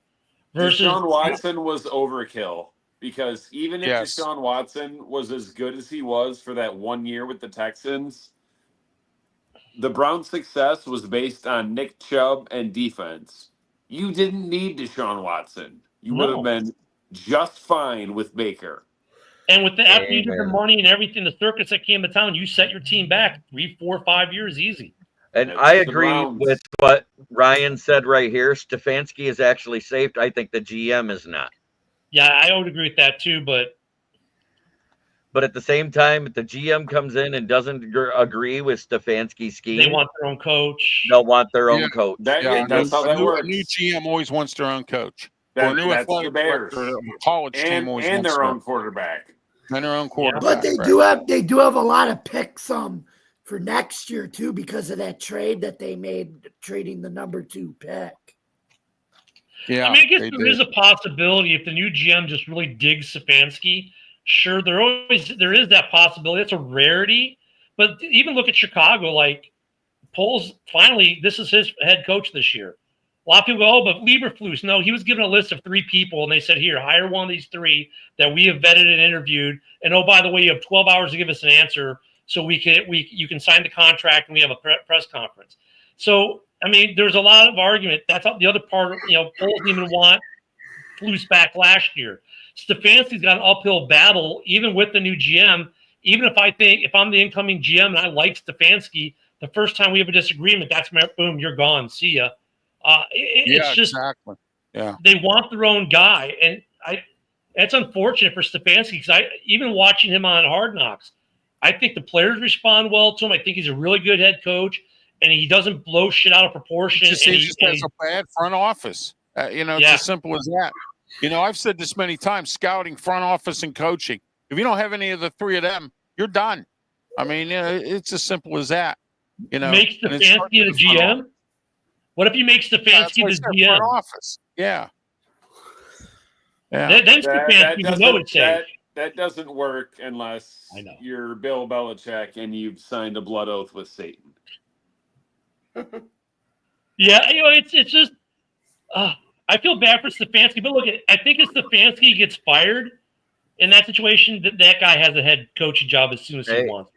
Versus Deshaun Watson was overkill, because even if Deshaun Watson was as good as he was for that 1 year with the Texans, the Browns' success was based on Nick Chubb and defense. You didn't need Deshaun Watson. You would have been just fine with Baker. And with after you did the money and everything, the circus that came to town, you set your team back 3, 4, 5 years easy. And I agree with what Ryan said right here. Stefanski is actually safe. I think the GM is not. Yeah, I would agree with that too, but at the same time, if the GM comes in and doesn't agree with Stefanski's scheme, they want their own coach. They'll want their own coach. That's how that works. A new GM always wants their own coach. That's the Bears. College team always and their own quarterback. And their own quarterback. But they do have a lot of picks for next year too, because of that trade that they made, trading the number 2 pick. Yeah, I mean, I guess there is a possibility if the new GM just really digs Stefanski. Sure, there is that possibility. That's a rarity. But even look at Chicago, like Poles. Finally, this is his head coach this year. A lot of people go, oh, but Lieberflus. No, he was given a list of 3 people, and they said, here, hire one of these 3 that we have vetted and interviewed. And oh, by the way, you have 12 hours to give us an answer, so you can sign the contract, and we have a press conference. So, I mean, there's a lot of argument. That's the other part. Poles didn't even want Flus back last year. Stefanski's got an uphill battle, even with the new GM. Even if I'm the incoming GM and I like Stefanski, The first time we have a disagreement, that's boom, you're gone. See ya. It's just exactly. Yeah, they want their own guy, and it's unfortunate for Stefanski because even watching him on Hard Knocks, I think the players respond well to him. I think he's a really good head coach, and he doesn't blow shit out of proportion. he just has a bad front office. It's as simple as that. I've said this many times: scouting, front office, and coaching. If you don't have any of the three of them, you're done. I mean, it's as simple as that. Make Stefanski the GM. What if you make Stefanski the GM? Front office. Yeah. Then Stefanski would know it's safe. That doesn't work unless you're Bill Belichick and you've signed a blood oath with Satan. Yeah, it's just I feel bad for Stefanski, but look, I think if Stefanski gets fired in that situation, that guy has a head coaching job as soon as he wants.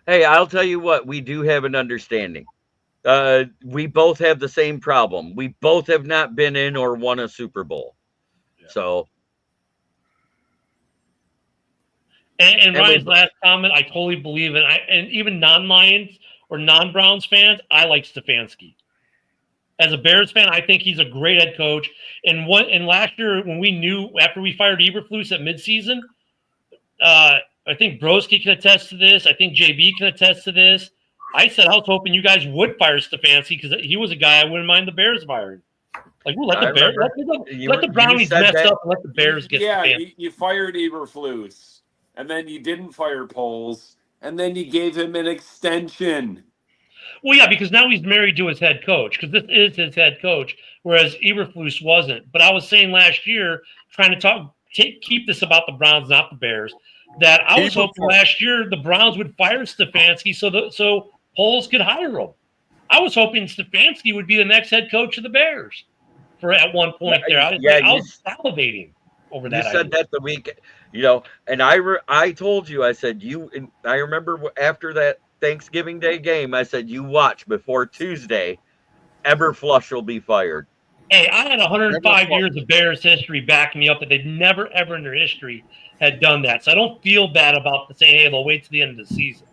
Hey, I'll tell you what, we do have an understanding. We both have the same problem. We both have not been in or won a Super Bowl. Yeah. So. And Ryan's last comment, I totally believe in. And even non-Lions or non-Browns fans, I like Stefanski. As a Bears fan, I think he's a great head coach. And last year, when we knew after we fired Eberflus at midseason, I think Broski can attest to this. I think JB can attest to this. I said I was hoping you guys would fire Stefanski because he was a guy I wouldn't mind the Bears firing. Like, let the Brownies mess up and let the Bears get. Yeah, you fired Eberflus. And then you didn't fire Poles, and then you gave him an extension. Well, yeah, because now he's married to his head coach, because this is his head coach, whereas Eberflus wasn't. But I was saying last year, trying to keep this about the Browns, not the Bears, that I was hoping last year the Browns would fire Stefanski so Poles could hire him. I was hoping Stefanski would be the next head coach of the Bears at one point there. I was salivating over that. You said that the week, and I told you, I said, I remember after that Thanksgiving Day game, I said, you watch before Tuesday, Eberflush will be fired. Hey, I had 105 years of Bears history backing me up that they'd never, ever in their history had done that. So I don't feel bad about saying, hey, they'll wait to the end of the season.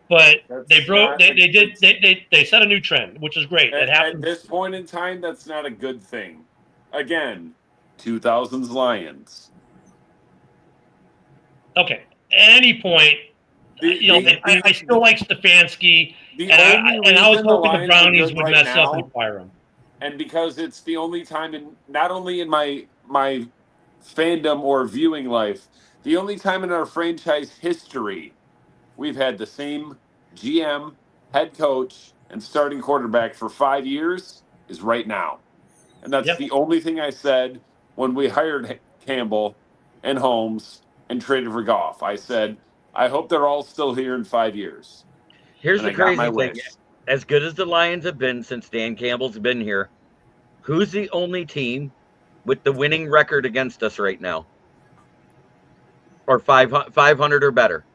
But they set a new trend, which is great. At this point in time, that's not a good thing. Again, 2000s Lions. Okay. At any point, I still like Stefanski, and I was hoping the Brownies would mess up and fire him. And because it's the only time not only in my fandom or viewing life, the only time in our franchise history we've had the same GM, head coach, and starting quarterback for 5 years is right now. And that's the only thing I said when we hired Campbell and Holmes and traded for Goff. I said, I hope they're all still here in 5 years. Here's the crazy thing. As good as the Lions have been since Dan Campbell's been here, who's the only team with the winning record against us right now? Or 500 or better?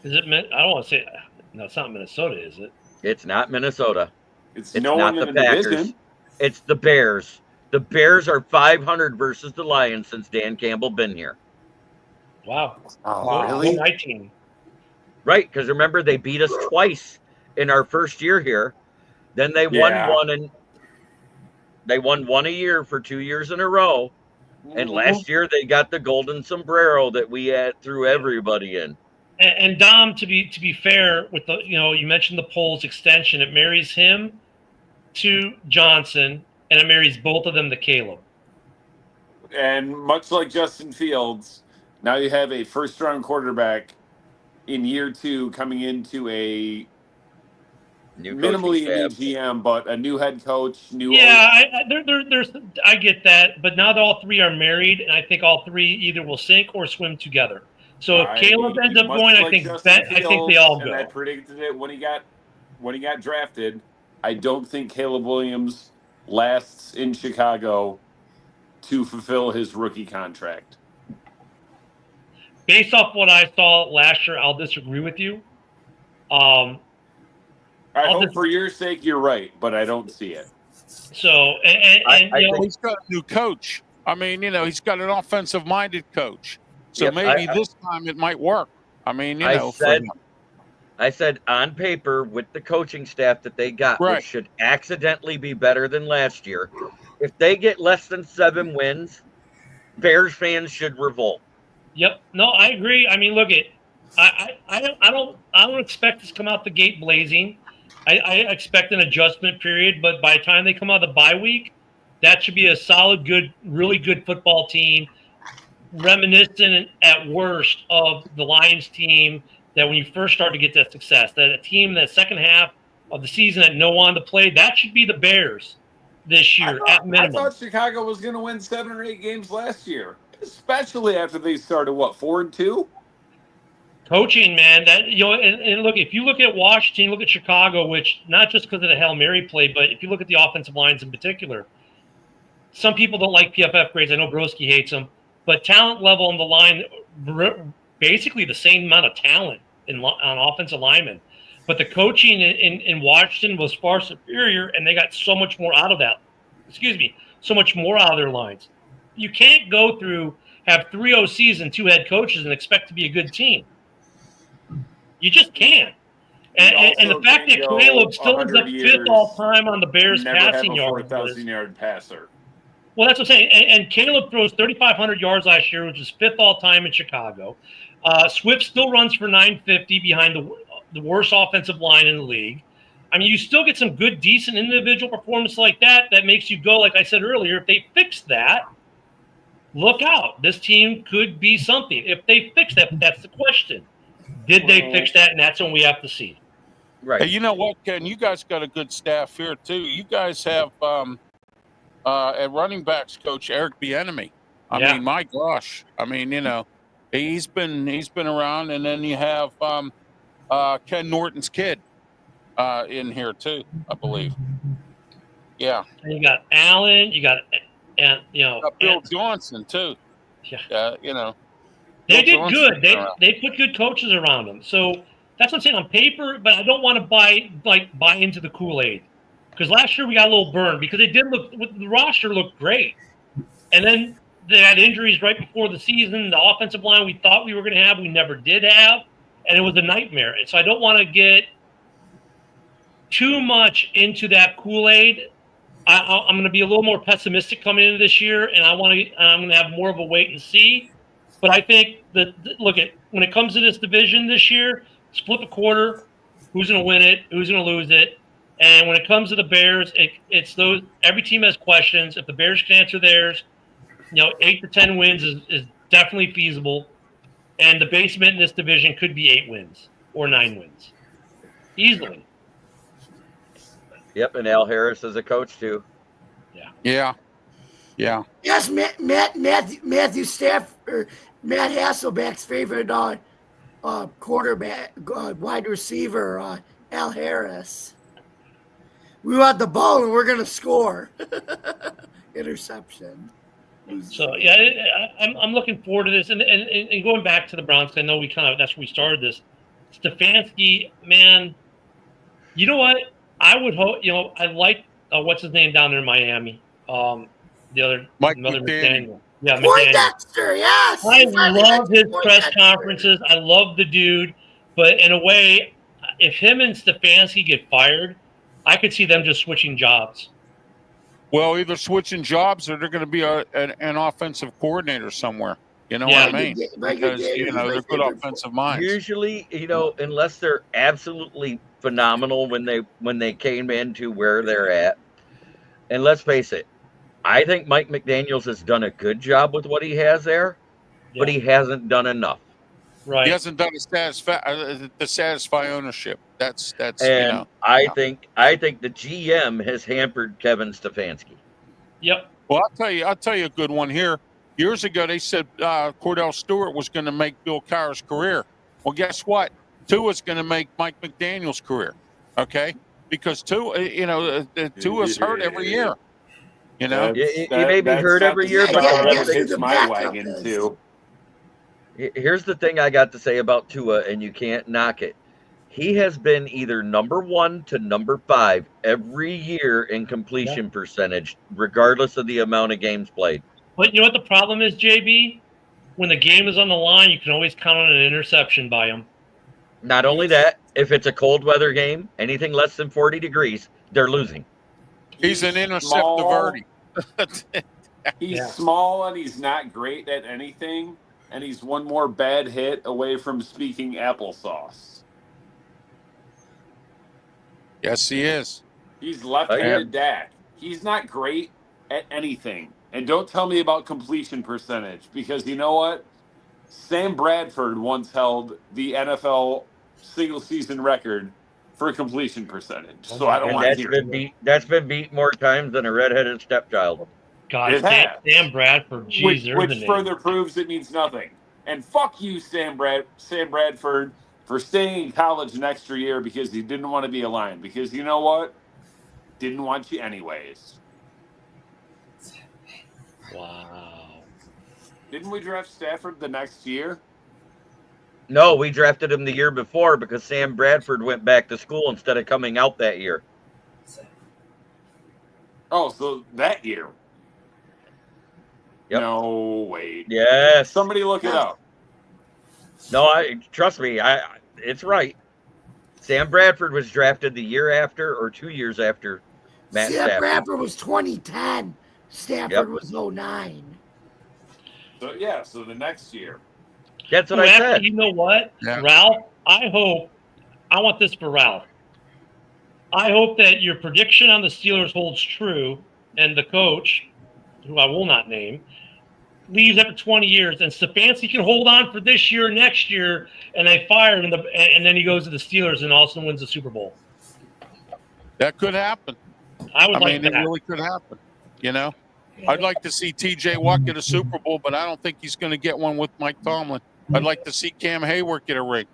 Is it? I don't want to say. No, it's not Minnesota, is it? It's not Minnesota. It's no not the Packers. Division. It's the Bears. The Bears are 500 versus the Lions since Dan Campbell been here. Wow. Oh, really? 19. Right, because remember they beat us twice in our first year here. Then they won one, and they won one a year for 2 years in a row. And last year they got the golden sombrero that we threw everybody in. And Dom, to be fair, with the you mentioned the Poles extension, it marries him to Johnson, and it marries both of them to Caleb. And much like Justin Fields, now you have a first-round quarterback in year 2 coming into a minimally a new GM, but a new head coach, I get that, but now that all three are married, and I think all three either will sink or swim together. So if Caleb ends up going, I think they all go. And I predicted it when he got drafted. I don't think Caleb Williams lasts in Chicago to fulfill his rookie contract. Based off what I saw last year, I'll disagree with you. I hope for your sake you're right, but I don't see it. So, and he's got a new coach. I mean, he's got an offensive-minded coach. So maybe this time it might work. I mean, I I said on paper with the coaching staff that they got, Right. which should accidentally be better than last year. If they get less than 7 wins, Bears fans should revolt. Yep. No, I agree. I mean, look at I don't expect this to come out the gate blazing. I expect an adjustment period, but by the time they come out of the bye week, that should be a solid, good, really good football team, reminiscent at worst of the Lions team that when you first started to get that success, that a team that second half of the season that no one to play, that should be the Bears this year at I minimum. thought Chicago was going to win 7 or 8 games last year, especially after they started 4-2. Coaching, man, that and look, if you look at Washington, look at Chicago, which not just because of the Hail Mary play, but if you look at the offensive lines in particular, some people don't like PFF grades. I know Broski hates them, but talent level on the line, basically the same amount of talent on offensive linemen. But the coaching in Washington was far superior, and they got so much more out of that. So much more out of their lines. You can't go through, have 3 OCs and 2 head coaches and expect to be a good team. You just can't. And the fact that Caleb still ends up 5th all time on the Bears passing yard. 4,000-yard passer. Well, that's what I'm saying. And Caleb throws 3,500 yards last year, which is 5th all time in Chicago. Swift still runs for 950 behind the worst offensive line in the league. I mean, you still get some good, decent individual performance like that makes you go, like I said earlier, if they fix that, look out. This team could be something. If they fix that, that's the question. Did they fix that? And that's when we have to see. Right. Hey, you know what, Ken? You guys got a good staff here, too. You guys have at running backs coach Eric Bieniemy. I mean, my gosh. I mean, he's been around. And then you have Ken Norton's kid in here, too, I believe. Yeah. And you got Allen. You got, Bill Johnson, too. Yeah. They did good. They put good coaches around them. So that's what I'm saying on paper, but I don't want to buy into the Kool-Aid. Because last year we got a little burned because it did look, the roster looked great. And then they had injuries right before the season. The offensive line we thought we were going to have, we never did have. And it was a nightmare. And so I don't want to get too much into that Kool-Aid. I'm going to be a little more pessimistic coming into this year, and I'm going to have more of a wait and see. But I think that when it comes to this division this year, split the quarter. Who's going to win it? Who's going to lose it? And when it comes to the Bears, it's those. Every team has questions. If the Bears can answer theirs, 8 to 10 wins is definitely feasible. And the basement in this division could be 8 wins or 9 wins, easily. Yep, and Al Harris is a coach too. Yeah. Yes, Matthew Stafford, Matt Hasselbeck's favorite quarterback, wide receiver, Al Harris. We want the ball and we're gonna score. Interception. So I'm looking forward to this, and going back to the Browns. I know that's where we started this. Stefanski, man, you know what? I would hope. I like what's his name down there in Miami. The other McDaniel. Yeah, Poindexter, yes. I love his press conferences. I love the dude, but in a way, if him and Stefanski get fired, I could see them just switching jobs. Well, either switching jobs or they're going to be an offensive coordinator somewhere. You know what I mean? Because they're good offensive minds. Usually, unless they're absolutely phenomenal when they came into where they're at. And let's face it, I think Mike McDaniels has done a good job with what he has there, but he hasn't done enough. Right. He hasn't done to satisfy ownership. That's and I think the GM has hampered Kevin Stefanski. Yep. Well, I'll tell you a good one here. Years ago, they said Cordell Stewart was going to make Bill Cowher's career. Well, guess what? Tua's going to make Mike McDaniel's career. Okay, because Tua's hurt every year. He may be hurt every year, but hits my wagon too. Here's the thing I got to say about Tua, and you can't knock it. He has been either number 1 to number 5 every year in completion percentage, regardless of the amount of games played. But you know what the problem is, JB? When the game is on the line, you can always count on an interception by him. Not only that, if it's a cold weather game, anything less than 40 degrees, they're losing. He's an interceptor small. Verdi. He's small and he's not great at anything, and he's one more bad hit away from speaking applesauce. Yes, he is. He's left-handed Dak. He's not great at anything. And don't tell me about completion percentage, because you know what? Sam Bradford once held the NFL single-season record for completion percentage. So I don't want to hear it. That's been beat more times than a redheaded stepchild. God, Sam Bradford, geez, which further proves it means nothing. And fuck you, Sam Bradford, for staying in college an extra year because he didn't want to be a Lion. Because you know what? Didn't want you anyways. Wow. Didn't we draft Stafford the next year? No, we drafted him the year before because Sam Bradford went back to school instead of coming out that year. Oh, so that year. Yep. No, wait. Yes. Somebody look it up. No, trust me, it's right. Sam Bradford was drafted the year after or 2 years after Matt Sam Stafford. Bradford was 2010. Stafford was 09. So the next year. That's what I said. You know what, Ralph? I want this for Ralph. I hope that your prediction on the Steelers holds true, and the coach, who I will not name, leaves after 20 years, and Stefanski can hold on for this year, next year, and they fire him, and then he goes to the Steelers and also wins the Super Bowl. That could happen. I mean, it really could happen. You know, I'd like to see T.J. Watt get a Super Bowl, but I don't think he's going to get one with Mike Tomlin. I'd like to see Cam Hayward get a ring.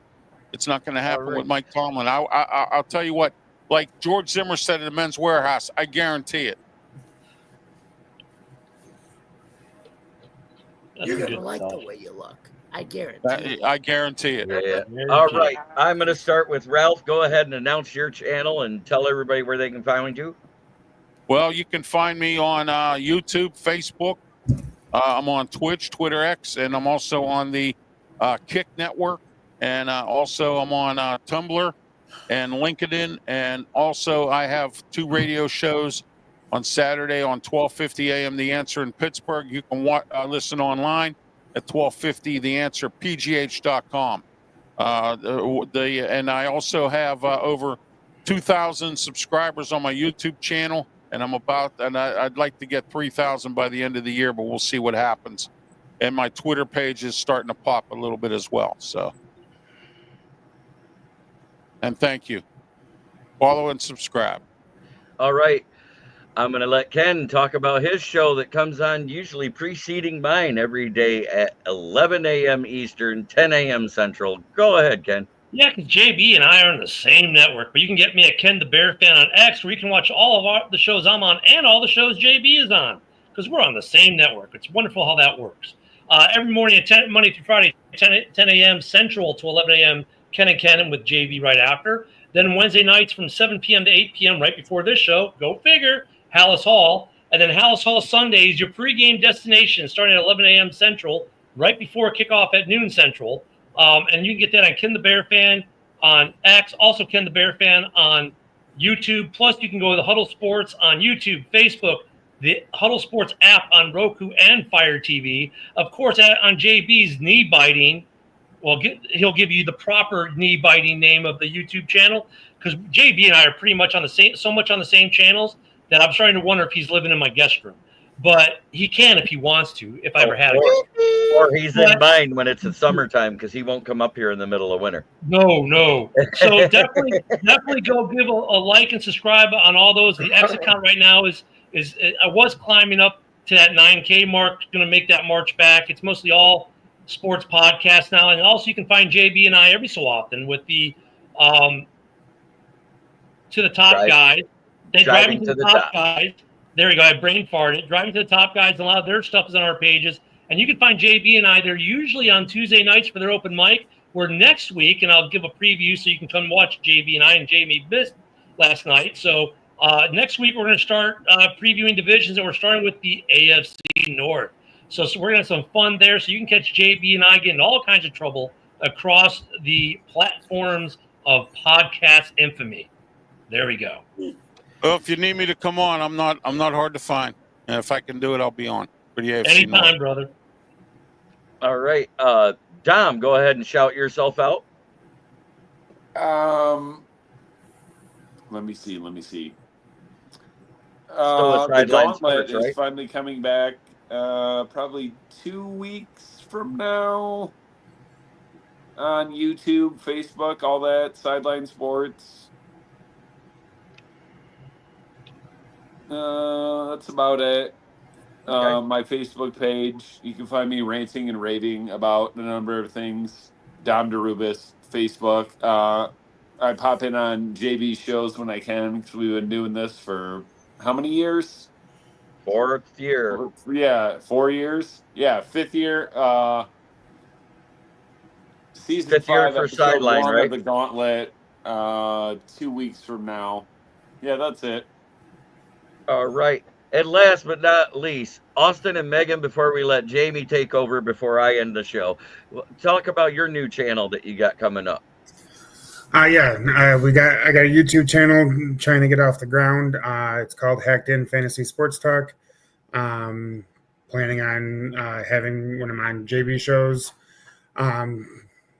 It's not going to happen with Mike Tomlin. I'll tell you what. Like George Zimmer said at the Men's Warehouse, I guarantee it. You're going to like the way you look. I guarantee I guarantee it. Yeah. All right. I'm going to start with Ralph. Go ahead and announce your channel and tell everybody where they can find you. Well, you can find me on YouTube, Facebook. I'm on Twitch, Twitter X, and I'm also on the Kick Network. And also I'm on Tumblr and LinkedIn. And also I have 2 radio shows on Saturday on 1250 a.m. The Answer in Pittsburgh. You can listen online at 1250 theanswerpgh.com. And I also have over 2,000 subscribers on my YouTube channel, and I'd like to get 3,000 by the end of the year, but we'll see what happens. And my Twitter page is starting to pop a little bit as well. So, and thank you. Follow and subscribe. All right. I'm going to let Ken talk about his show that comes on usually preceding mine every day at 11 a.m. Eastern, 10 a.m. Central. Go ahead, Ken. Yeah, because JB and I are on the same network, but you can get me at Ken the Bear Fan on X, where you can watch all of the shows I'm on and all the shows JB is on, because we're on the same network. It's wonderful how that works. Every morning at Monday through Friday, 10 a.m. Central to 11 a.m. Ken and Ken with JB right after. Then Wednesday nights from 7 p.m. to 8 p.m. right before this show, go figure, Hallis Hall. And then Hallis Hall Sundays, your pregame destination, starting at 11 a.m. Central, right before kickoff at noon Central. And you can get that on Ken the Bear Fan on X, also Ken the Bear Fan on YouTube. Plus, you can go to the Huddle Sports on YouTube, Facebook, the Huddle Sports app on Roku and Fire TV. Of course, on JB's Knee Biting, well, he'll give you the proper Knee Biting name of the YouTube channel, because JB and I are pretty much on the same, so much on the same channels that I'm starting to wonder if he's living in my guest room. But he can if he wants to, if I ever had it. Or he's in mine when it's in summertime, because he won't come up here in the middle of winter. No. So definitely go give a like and subscribe on all those. The X account right now is I was climbing up to that 9K mark, going to make that march back. It's mostly all sports podcasts now. And also you can find JB and I every so often with the To the Top guys. Driving to the top guys. There you go. I brain farted. Driving to the Top guys. A lot of their stuff is on our pages. And you can find JB and I. They're usually on Tuesday nights for their open mic. Where next week, and I'll give a preview so you can come watch JB and I and Jamie missed last night. So next week, we're going to start previewing divisions, and we're starting with the AFC North. So we're going to have some fun there. So you can catch JB and I get in all kinds of trouble across the platforms of podcast infamy. There we go. Well, if you need me to come on, I'm not hard to find. And if I can do it, I'll be on. But yeah, anytime, brother. All right. Dom, go ahead and shout yourself out. Let me see. Still a The sideline Gauntlet sports, right? is finally coming back. Probably 2 weeks from now on YouTube, Facebook, all that. Sideline Sports. That's about it. Okay. My Facebook page. You can find me ranting and raving about a number of things. Dom DeRubis, Facebook. I pop in on JB shows when I can because we've been doing this for how many years? 4th year. Yeah, 4 years. Yeah, 5th year. Season 5th year 5, for episode sideline, 1 right? of the Gauntlet. 2 weeks from now. Yeah, that's it. All right. And last but not least, Austin and Megan, before we let Jamie take over before I end the show, talk about your new channel that you got coming up. I got a YouTube channel trying to get off the ground. It's called Hacked In Fantasy Sports Talk. Planning on having one of my JB shows,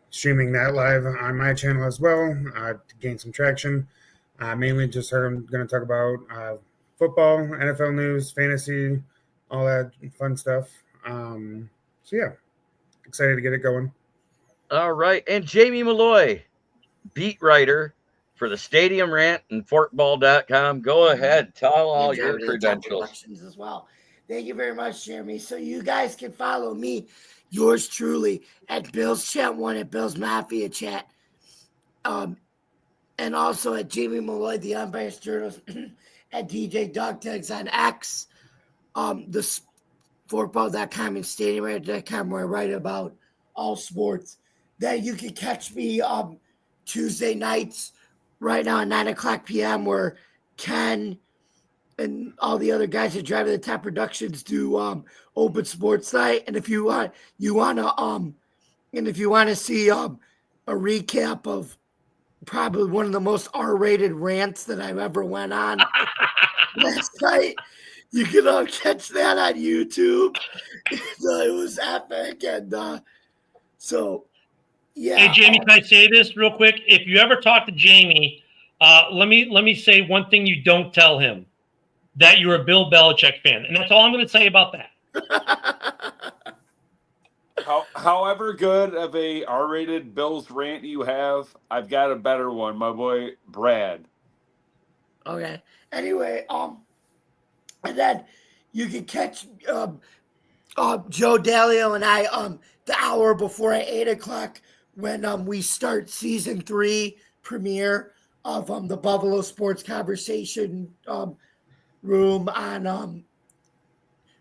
streaming that live on my channel as well to gain some traction. Mainly just I'm going to talk about football, NFL news, fantasy, all that fun stuff. So yeah, excited to get it going. All right. And Jamie Malloy, beat writer for the Stadium Rant and Fortball.com. Go ahead. Tell all your credentials. As well. Thank you very much, Jeremy. So you guys can follow me, yours truly, at Bill's Chat 1 at Bill's Mafia Chat. And also at Jamie Malloy, the Unbiased Journalist, at DJ Dog Tags on X, the Fortball.com and StadiumRant.com, where I write about all sports. Then you can catch me Tuesday nights right now at 9:00 p.m. where Ken and all the other guys at Drive to the Top Productions do Open Sports Night. And if you want to see a recap of probably one of the most R-rated rants that I've ever went on last night, you can catch that on YouTube. So it was epic, and so yeah. Hey Jamie, can I say this real quick? If you ever talk to Jamie, let me say one thing you don't tell him: that you're a Bill Belichick fan, and that's all I'm going to say about that. However good of a R-rated Bills rant you have, I've got a better one, my boy Brad. Okay. Anyway, and then you can catch Joe Dalio and I the hour before at 8:00 when we start season 3 premiere of the Buffalo Sports Conversation room on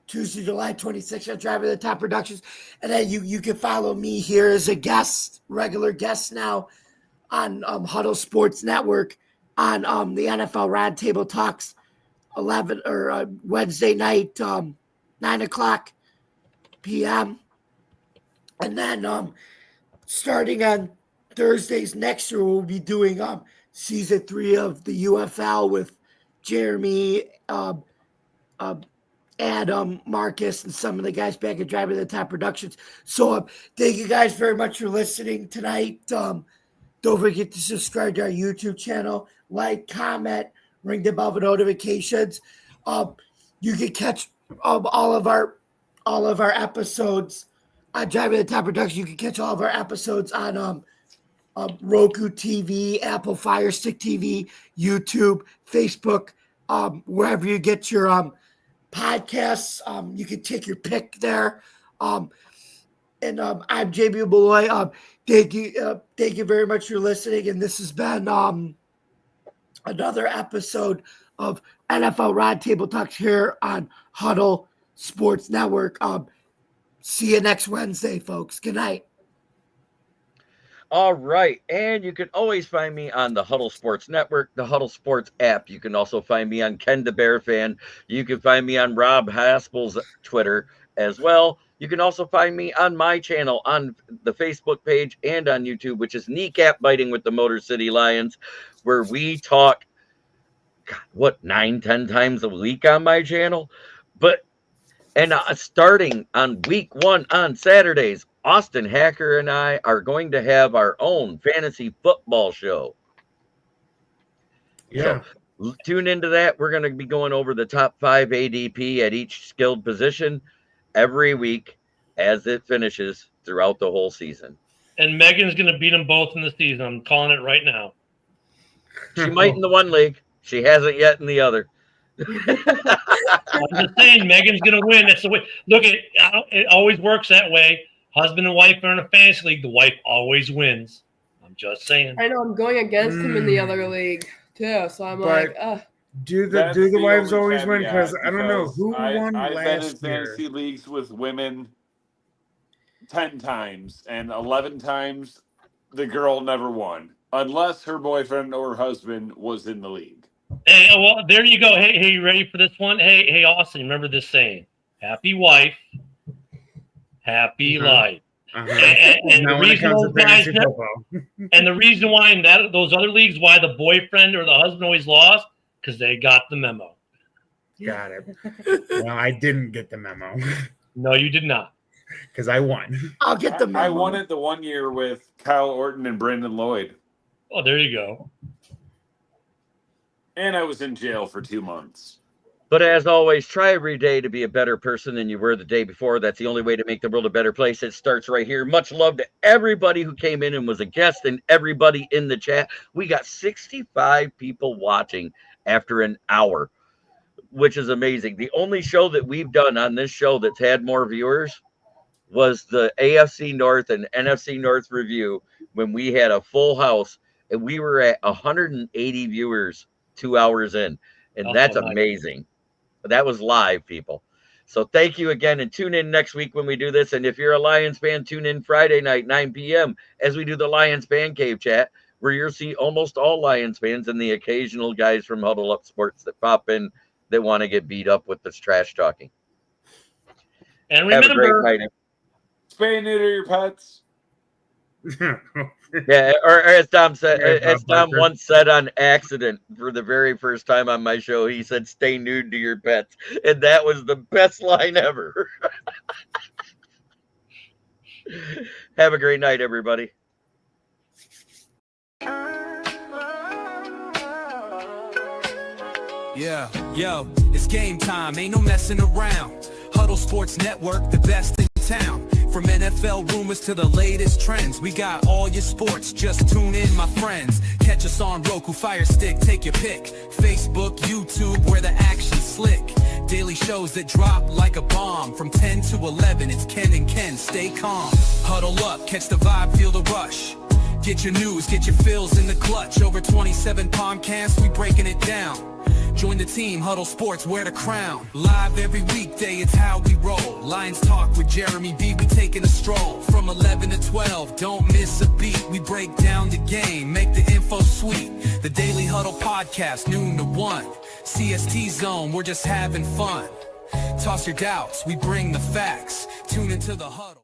Tuesday, July 26th at Drive to the Top Productions. And then you can follow me here as a guest, regular guest now on Huddle Sports Network on the NFL Roundtable Talks 11 or Wednesday night, 9:00 p.m. And then starting on Thursdays next year, we'll be doing season 3 of the UFL with Jeremy, Adam, Marcus, and some of the guys back at Drive to the Top Productions. So thank you guys very much for listening tonight. Don't forget to subscribe to our YouTube channel, like, comment, ring the bell for notifications. You can catch all of our episodes on Drive to the Top Productions. You can catch all of our episodes on Roku TV, Apple Fire Stick TV, YouTube, Facebook, wherever you get your podcasts. You can take your pick there. And I'm JB Malloy. Thank you very much for listening. And this has been another episode of NFL Roundtable Talks here on Huddle Sports Network. See you next Wednesday, folks. Good night. All right. And you can always find me on the Huddle Sports Network, the Huddle Sports app. You can also find me on Ken the Bear Fan. You can find me on Rob Haspel's Twitter as well. You can also find me on my channel on the Facebook page and on YouTube, which is Kneecap Biting with the Motor City Lions, where we talk, 9-10 times a week on my channel. And starting on week 1 on Saturdays, Austin Hacker and I are going to have our own fantasy football show. Yeah. So tune into that. We're going to be going over the top 5 ADP at each skilled position every week as it finishes throughout the whole season. And Megan's going to beat them both in the season. I'm calling it right now. She might in the one league. She hasn't yet in the other. I'm just saying, Megan's going to win. That's the way. Look, it always works that way. Husband and wife are in a fantasy league. The wife always wins. I'm just saying. I know I'm going against him in the other league too, so I'm like, do the wives always win? Because I don't know because who won I've been in last year. fantasy leagues with women 10 times, and 11 times the girl never won, unless her boyfriend or husband was in the league. Hey, well, there you go. Hey, you ready for this one? Hey, Austin, remember this saying: "Happy wife, happy life." And the reason those guys and the reason why in those other leagues, why the boyfriend or the husband always lost, because they got the memo. Got it. Well, I didn't get the memo. No, you did not. Because I won. I'll get the memo. I won it the one year with Kyle Orton and Brandon Lloyd. Oh, there you go. And I was in jail for 2 months. But as always, try every day to be a better person than you were the day before. That's the only way to make the world a better place. It starts right here. Much love to everybody who came in and was a guest and everybody in the chat. We got 65 people watching after an hour, which is amazing. The only show that we've done on this show that's had more viewers was the AFC North and NFC North review when we had a full house and we were at 180 viewers 2 hours in. And that's amazing. That was live, people. So thank you again, and tune in next week when we do this. And if you're a Lions fan, tune in Friday night, 9 p.m. as we do the Lions Fan Cave chat, where you'll see almost all Lions fans and the occasional guys from Huddle Up Sports that pop in that want to get beat up with this trash talking. And remember, have a great night. Spay and neuter your pets. Yeah, or as Tom said, as Tom once said on accident for the very first time on my show, he said, "Stay nude to your pets," and that was the best line ever. Have a great night, everybody. Yeah, yo, it's game time. Ain't no messing around. Huddle Sports Network, the best in town. From NFL rumors to the latest trends, we got all your sports. Just tune in, my friends. Catch us on Roku, Fire Stick, take your pick. Facebook, YouTube, where the action's slick. Daily shows that drop like a bomb. From 10 to 11, it's Ken and Ken. Stay calm. Huddle up, catch the vibe, feel the rush. Get your news, get your fills in the clutch. Over 27 podcasts, we breaking it down. Join the team, Huddle Sports, wear the crown. Live every weekday, it's how we roll. Lions Talk with Jeremy B, we taking a stroll. From 11 to 12, don't miss a beat. We break down the game, make the info sweet. The Daily Huddle Podcast, noon to 1. CST Zone, we're just having fun. Toss your doubts, we bring the facts. Tune into the Huddle.